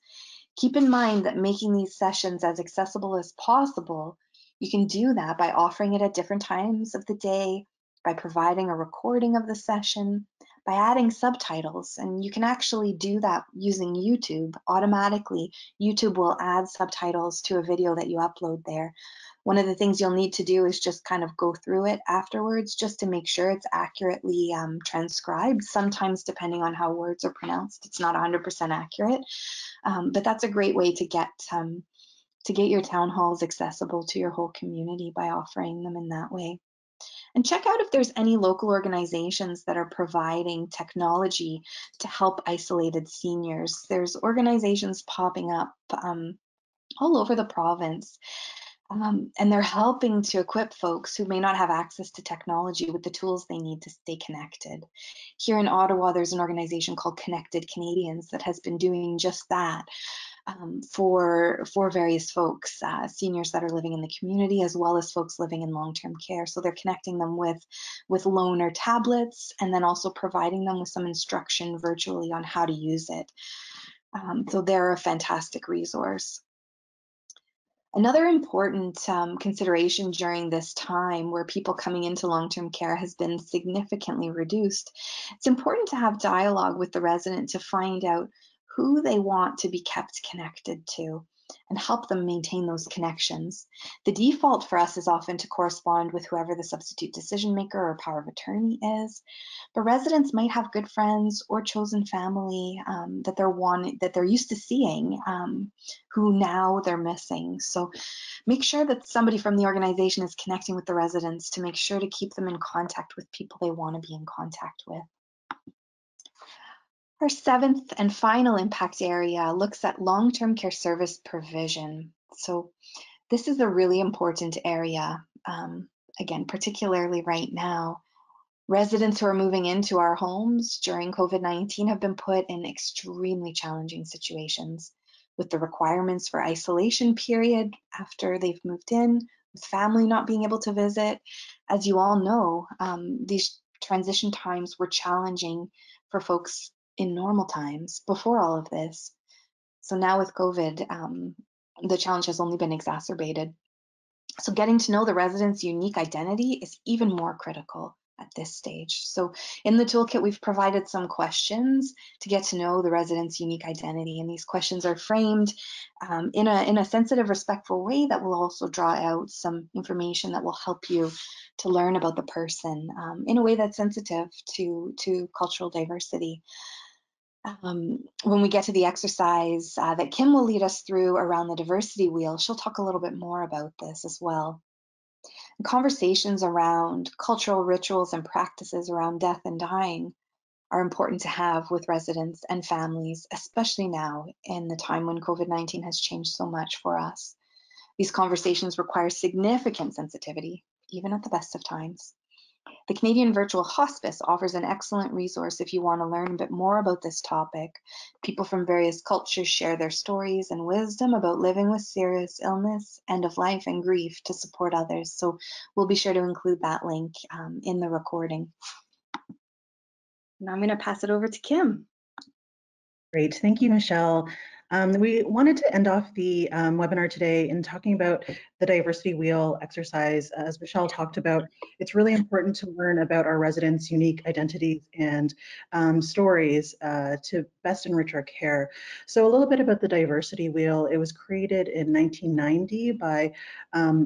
Keep in mind that making these sessions as accessible as possible, you can do that by offering it at different times of the day, by providing a recording of the session, by adding subtitles, and you can actually do that using YouTube. Automatically, YouTube will add subtitles to a video that you upload there. One of the things you'll need to do is just kind of go through it afterwards just to make sure it's accurately transcribed. Sometimes, depending on how words are pronounced, it's not 100% accurate, but that's a great way to get your town halls accessible to your whole community by offering them in that way. And check out if there's any local organizations that are providing technology to help isolated seniors. There's organizations popping up all over the province, and they're helping to equip folks who may not have access to technology with the tools they need to stay connected. Here in Ottawa, there's an organization called Connected Canadians that has been doing just that. For various folks, seniors that are living in the community, as well as folks living in long-term care. So they're connecting them with loaner tablets, and then also providing them with some instruction virtually on how to use it. So they're a fantastic resource. Another important consideration during this time where people coming into long-term care has been significantly reduced, it's important to have dialogue with the resident to find out who they want to be kept connected to and help them maintain those connections. The default for us is often to correspond with whoever the substitute decision maker or power of attorney is, but residents might have good friends or chosen family that they're used to seeing, who now they're missing. So make sure that somebody from the organization is connecting with the residents to make sure to keep them in contact with people they want to be in contact with. Our seventh and final impact area looks at long-term care service provision. So this is a really important area again, particularly right now. Residents who are moving into our homes during COVID-19 have been put in extremely challenging situations with the requirements for isolation period after they've moved in, with family not being able to visit. As you all know, these transition times were challenging for folks in normal times before all of this. So now with COVID, the challenge has only been exacerbated. So getting to know the resident's unique identity is even more critical at this stage. So in the toolkit, we've provided some questions to get to know the resident's unique identity. And these questions are framed in a sensitive, respectful way that will also draw out some information that will help you to learn about the person in a way that's sensitive to cultural diversity. When we get to the exercise that Kim will lead us through around the diversity wheel, she'll talk a little bit more about this as well. Conversations around cultural rituals and practices around death and dying are important to have with residents and families, especially now in the time when COVID-19 has changed so much for us. These conversations require significant sensitivity, even at the best of times. The Canadian Virtual Hospice offers an excellent resource if you want to learn a bit more about this topic. People from various cultures share their stories and wisdom about living with serious illness, end of life, and grief to support others. So we'll be sure to include that link in the recording. Now I'm going to pass it over to Kim. Great, thank you, Michelle. We wanted to end off the webinar today in talking about the diversity wheel exercise. As Michelle talked about, it's really important to learn about our residents' unique identities and stories to best enrich our care. So a little bit about the diversity wheel. It was created in 1990 by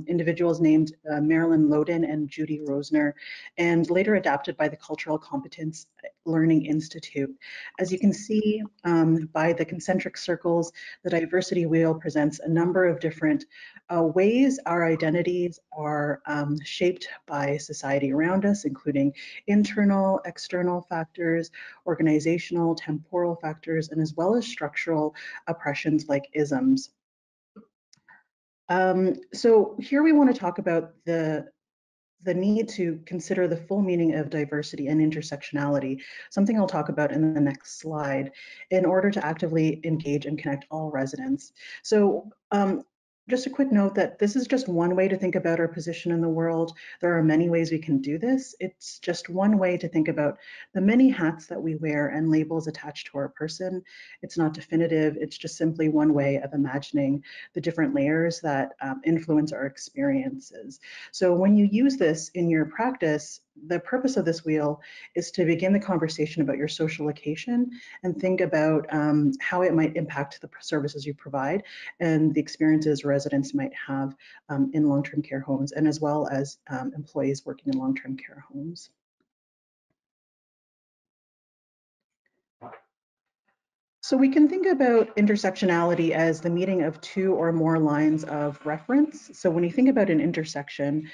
individuals named Marilyn Loden and Judy Rosner, and later adapted by the Cultural Competence Learning Institute. As you can see by the concentric circles, the diversity wheel presents a number of different ways our identities are shaped by society around us, including internal, external factors, organizational, temporal factors, and as well as structural oppressions like isms. So here we want to talk about the need to consider the full meaning of diversity and intersectionality, something I'll talk about in the next slide, in order to actively engage and connect all residents. So just a quick note that this is just one way to think about our position in the world. There are many ways we can do this. It's just one way to think about the many hats that we wear and labels attached to our person. It's not definitive. It's just simply one way of imagining the different layers that influence our experiences. So when you use this in your practice, the purpose of this wheel is to begin the conversation about your social location and think about how it might impact the services you provide and the experiences residents might have in long-term care homes, and as well as employees working in long-term care homes. So we can think about intersectionality as the meeting of two or more lines of reference. So when you think about an intersection,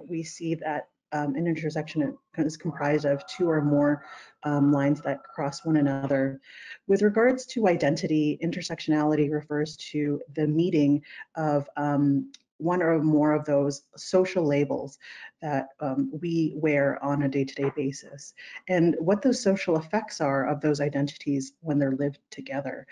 we see that an intersection is comprised of two or more lines that cross one another. With regards to identity, intersectionality refers to the meeting of one or more of those social labels that we wear on a day-to-day basis, and what those social effects are of those identities when they're lived together.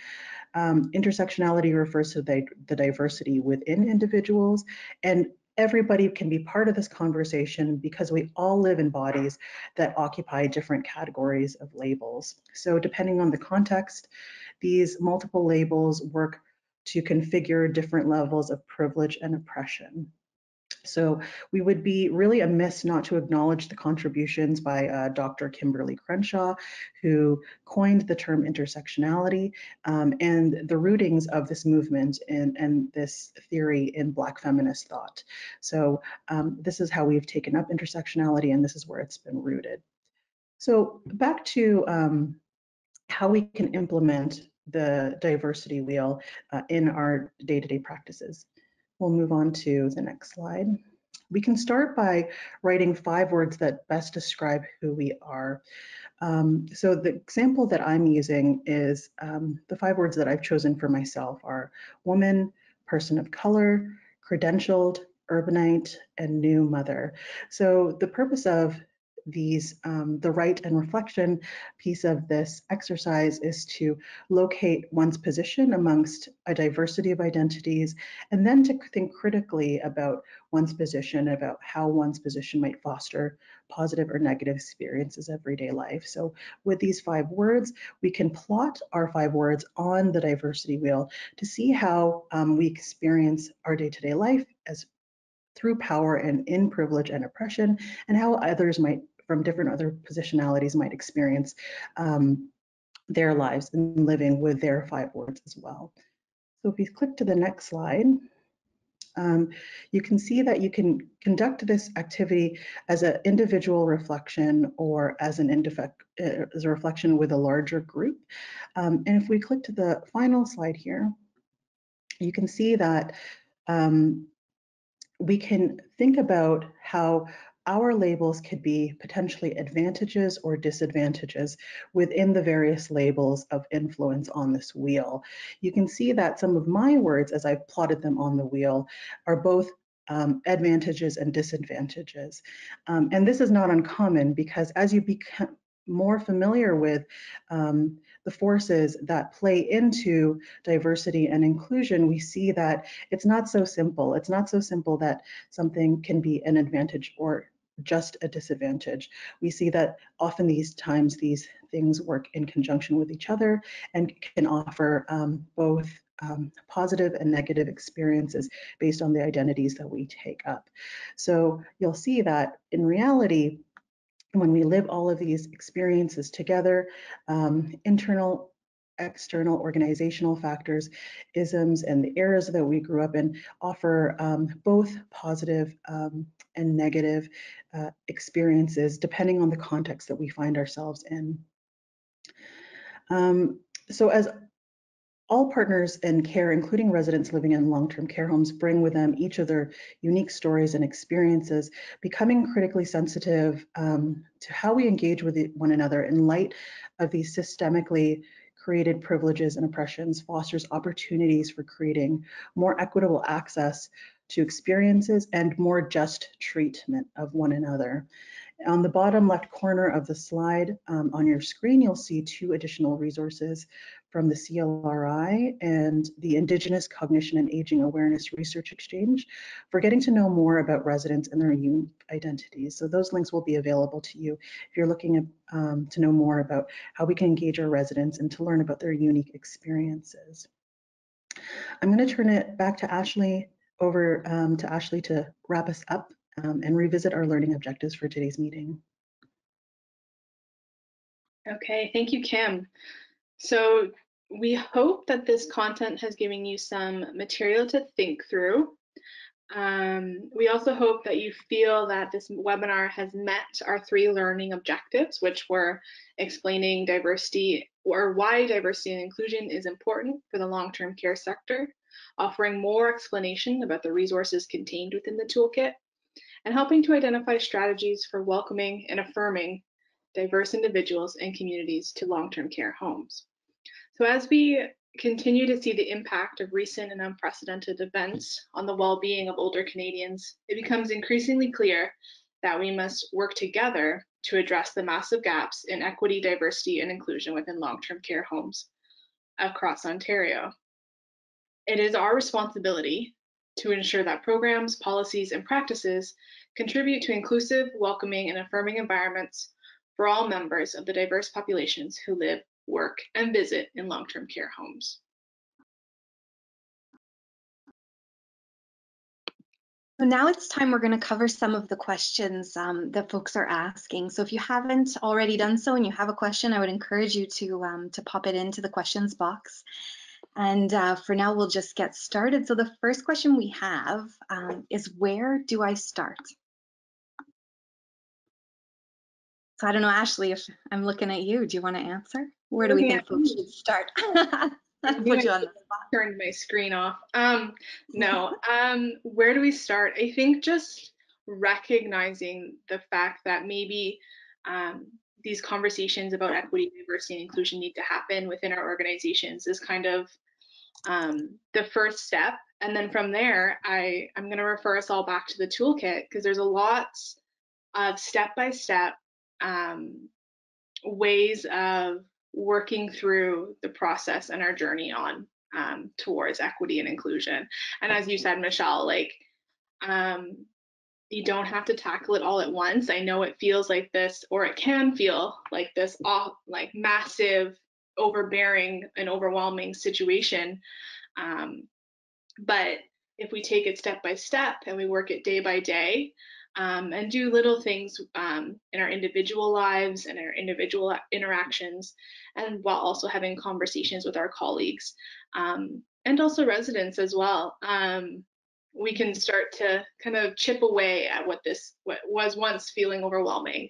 Intersectionality refers to the diversity within individuals, and everybody can be part of this conversation because we all live in bodies that occupy different categories of labels. So depending on the context, these multiple labels work to configure different levels of privilege and oppression. So we would be really amiss not to acknowledge the contributions by Dr. Kimberly Crenshaw, who coined the term intersectionality, and the rootings of this movement and this theory in Black feminist thought. So this is how we've taken up intersectionality, and this is where it's been rooted. So back to how we can implement the diversity wheel in our day-to-day practices. We'll move on to the next slide. We can start by writing 5 words that best describe who we are. So the example that I'm using is the 5 words that I've chosen for myself are woman, person of color, credentialed, urbanite, and new mother. So the purpose of these, the right and reflection piece of this exercise is to locate one's position amongst a diversity of identities, and then to think critically about one's position, about how one's position might foster positive or negative experiences everyday life. So with these 5 words, we can plot our 5 words on the diversity wheel to see how we experience our day-to-day life as through power and in privilege and oppression, and how others might, from different other positionalities, might experience their lives and living with their 5 words as well. So if you click to the next slide, you can see that you can conduct this activity as an individual reflection or as as a reflection with a larger group. And if we click to the final slide here, you can see that we can think about how our labels could be potentially advantages or disadvantages within the various labels of influence on this wheel. You can see that some of my words, as I've plotted them on the wheel, are both advantages and disadvantages. And this is not uncommon, because as you become more familiar with the forces that play into diversity and inclusion, we see that it's not so simple. It's not so simple that something can be an advantage or just a disadvantage. We see that often these things work in conjunction with each other and can offer both positive and negative experiences based on the identities that we take up. So you'll see that in reality, when we live all of these experiences together, internal, external, organizational factors, isms, and the eras that we grew up in offer both positive and negative experiences depending on the context that we find ourselves in. So as all partners in care, including residents living in long-term care homes, bring with them each of their unique stories and experiences, becoming critically sensitive to how we engage with one another in light of these systemically created privileges and oppressions fosters opportunities for creating more equitable access to experiences and more just treatment of one another. On the bottom left corner of the slide on your screen, you'll see 2 additional resources from the CLRI and the Indigenous Cognition and Aging Awareness Research Exchange for getting to know more about residents and their unique identities. So those links will be available to you if you're looking to know more about how we can engage our residents and to learn about their unique experiences. I'm going to turn it back to Ashley, to wrap us up and revisit our learning objectives for today's meeting. Okay, thank you, Kim. So we hope that this content has given you some material to think through. We also hope that you feel that this webinar has met our 3 learning objectives, which were explaining diversity, or why diversity and inclusion is important for the long-term care sector, offering more explanation about the resources contained within the toolkit, and helping to identify strategies for welcoming and affirming diverse individuals and communities to long-term care homes. So as we continue to see the impact of recent and unprecedented events on the well-being of older Canadians, it becomes increasingly clear that we must work together to address the massive gaps in equity, diversity, and inclusion within long-term care homes across Ontario. It is our responsibility to ensure that programs, policies, and practices contribute to inclusive, welcoming, and affirming environments for all members of the diverse populations who live, work, and visit in long-term care homes. So now it's time we're going to cover some of the questions that folks are asking. So if you haven't already done so and you have a question, I would encourage you to pop it into the questions box. And for now, we'll just get started. So the first question we have is, where do I start? So I don't know, Ashley, if I'm looking at you, do you want to answer? Where do we think folks should start? Put you on the spot. Turned my screen off. Where do we start? I think just recognizing the fact that maybe these conversations about equity, diversity, and inclusion need to happen within our organizations is kind of the first step. And then from there, I'm going to refer us all back to the toolkit, because there's a lot of step-by-step ways of working through the process and our journey on towards equity and inclusion. And as you said, Michelle, like you don't have to tackle it all at once. I know it feels like this, or it can feel like this, like massive, overbearing and overwhelming situation. But if we take it step by step and we work it day by day, and do little things in our individual lives and our individual interactions, and while also having conversations with our colleagues and also residents as well, we can start to kind of chip away at what was once feeling overwhelming.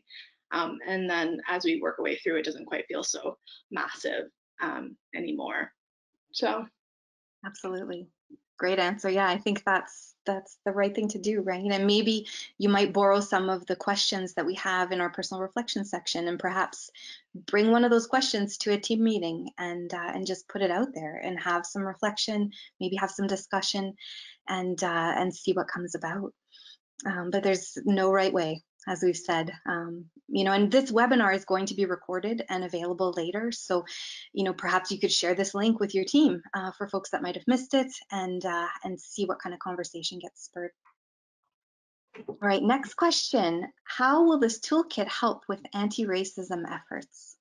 And then as we work our way through, it doesn't quite feel so massive anymore. So. Absolutely. Great answer. Yeah, I think that's the right thing to do, right? And maybe you might borrow some of the questions that we have in our personal reflection section, and perhaps bring one of those questions to a team meeting and just put it out there and have some reflection, maybe have some discussion, and see what comes about. But there's no right way, as we've said, you know, and this webinar is going to be recorded and available later. So, you know, perhaps you could share this link with your team for folks that might have missed it, and see what kind of conversation gets spurred. All right, next question. How will this toolkit help with anti-racism efforts?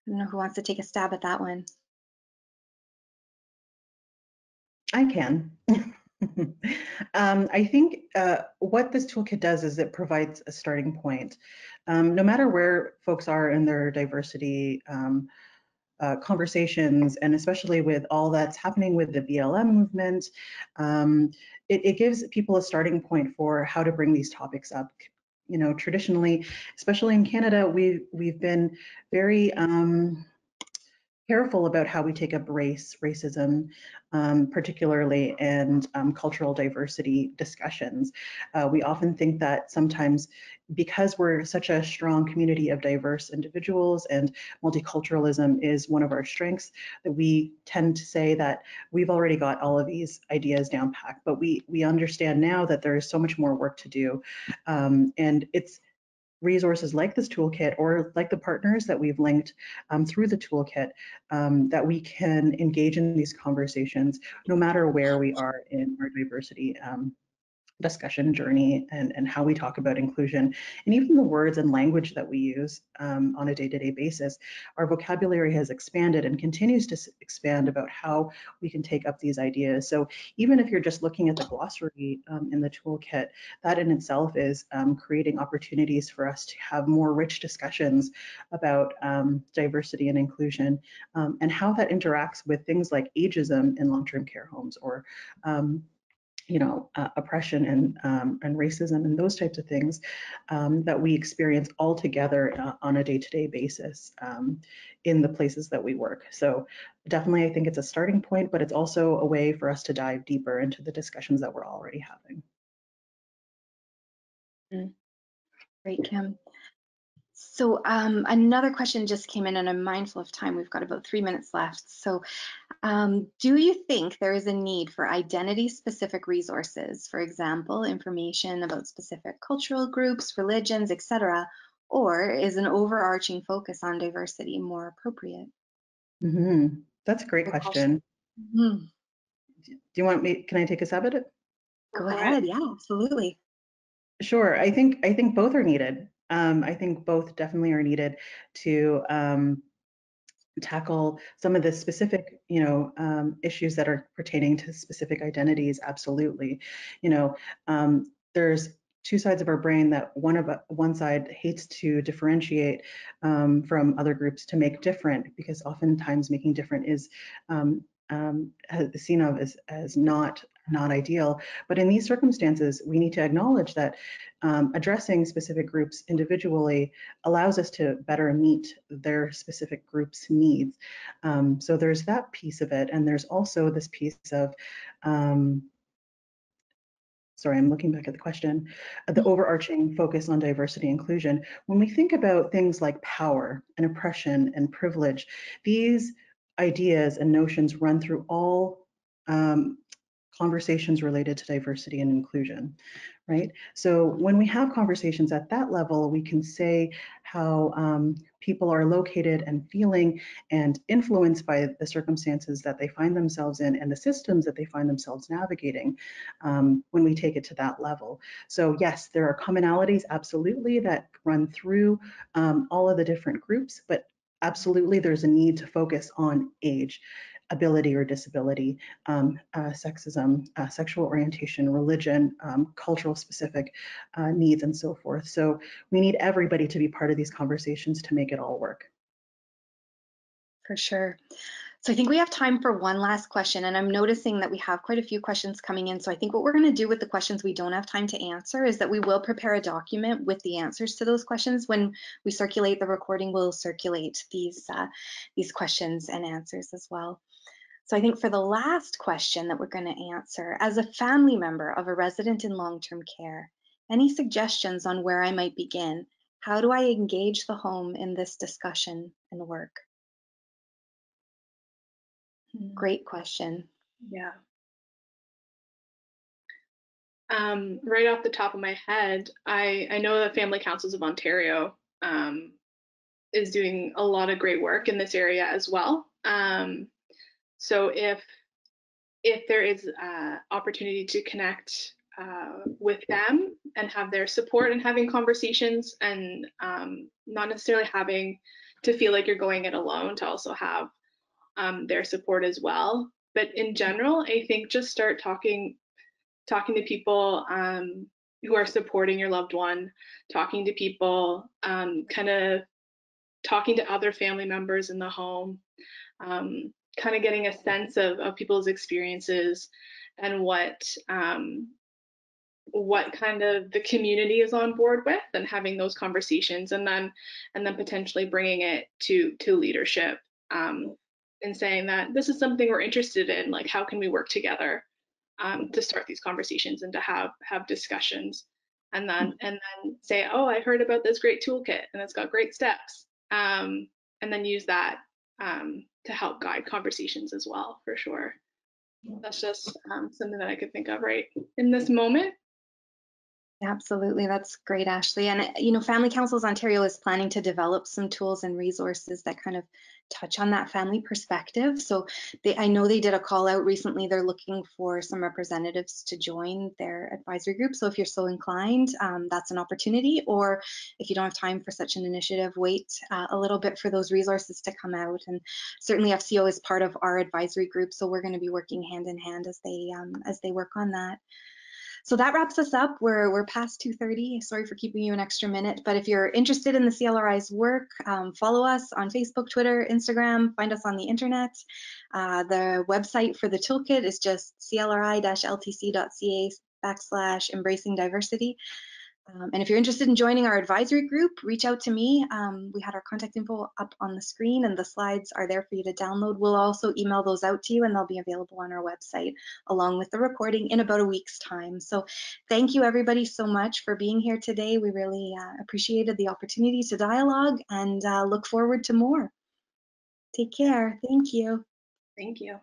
I don't know who wants to take a stab at that one. I can. I think what this toolkit does is it provides a starting point. No matter where folks are in their diversity conversations, and especially with all that's happening with the BLM movement, it gives people a starting point for how to bring these topics up. You know, traditionally, especially in Canada, we've been very careful about how we take up racism, particularly, and cultural diversity discussions. We often think that sometimes, because we're such a strong community of diverse individuals and multiculturalism is one of our strengths, that we tend to say that we've already got all of these ideas down packed. But we understand now that there is so much more work to do, and it's resources like this toolkit, or like the partners that we've linked through the toolkit, that we can engage in these conversations no matter where we are in our diversity discussion journey, and how we talk about inclusion, and even the words and language that we use on a day-to-day basis. Our vocabulary has expanded and continues to expand about how we can take up these ideas. So even if you're just looking at the glossary in the toolkit, that in itself is creating opportunities for us to have more rich discussions about diversity and inclusion, and how that interacts with things like ageism in long-term care homes, or you know, oppression and racism and those types of things that we experience all together on a day-to-day basis in the places that we work. So definitely, I think it's a starting point, but it's also a way for us to dive deeper into the discussions that we're already having. Great, Kim. So another question just came in, and I'm mindful of time. We've got about 3 minutes left. So do you think there is a need for identity-specific resources, for example, information about specific cultural groups, religions, etc., or is an overarching focus on diversity more appropriate? That's a great question. Do you want me? Can I take a stab at it? Go ahead. Yeah, absolutely. Sure. I think both are needed. I think both definitely are needed to tackle some of the specific, you know, issues that are pertaining to specific identities. Absolutely. You know, there's two sides of our brain that one side hates to differentiate from other groups to make different, because oftentimes making different is seen of as not ideal. But in these circumstances, we need to acknowledge that addressing specific groups individually allows us to better meet their specific group's needs. So there's that piece of it, and there's also this piece of sorry, I'm looking back at the question, the overarching focus on diversity and inclusion. When we think about things like power and oppression and privilege, these ideas and notions run through all conversations related to diversity and inclusion, right? So when we have conversations at that level, we can say how people are located and feeling and influenced by the circumstances that they find themselves in and the systems that they find themselves navigating when we take it to that level. So yes, there are commonalities, absolutely, that run through all of the different groups, but absolutely there's a need to focus on age, ability or disability, sexism, sexual orientation, religion, cultural specific needs, and so forth. So we need everybody to be part of these conversations to make it all work. For sure. So I think we have time for one last question, and I'm noticing that we have quite a few questions coming in. So I think what we're going to do with the questions we don't have time to answer is that we will prepare a document with the answers to those questions. When we circulate the recording, we'll circulate these questions and answers as well. So I think for the last question that we're going to answer, as a family member of a resident in long-term care, any suggestions on where I might begin? How do I engage the home in this discussion and work? Great question. Yeah. Right off the top of my head, I know that Family Councils of Ontario is doing a lot of great work in this area as well. So if there is opportunity to connect with them and have their support and having conversations, and not necessarily having to feel like you're going it alone, to also have their support as well. But in general, I think just start talking to people who are supporting your loved one, talking to people, kind of talking to other family members in the home, kind of getting a sense of people's experiences and what kind of the community is on board with, and having those conversations, and then potentially bringing it to leadership, and saying that this is something we're interested in, like how can we work together to start these conversations and to have discussions, and then say, oh, I heard about this great toolkit and it's got great steps, and then use that to help guide conversations as well, for sure. That's just something that I could think of right in this moment. Absolutely, that's great, Ashley. And you know, Family Councils Ontario is planning to develop some tools and resources that kind of touch on that family perspective. So I know they did a call out recently. They're looking for some representatives to join their advisory group. So if you're so inclined, that's an opportunity. Or if you don't have time for such an initiative, wait a little bit for those resources to come out. And certainly FCO is part of our advisory group, so we're going to be working hand in hand as they work on that. So that wraps us up. We're past 2:30. Sorry for keeping you an extra minute, but if you're interested in the CLRI's work, follow us on Facebook, Twitter, Instagram, find us on the internet. The website for the toolkit is just clri-ltc.ca/embracing diversity. And if you're interested in joining our advisory group, reach out to me. We had our contact info up on the screen, and the slides are there for you to download. We'll also email those out to you, and they'll be available on our website along with the recording in about a week's time. So thank you everybody so much for being here today. We really appreciated the opportunity to dialogue, and look forward to more. Take care. Thank you. Thank you.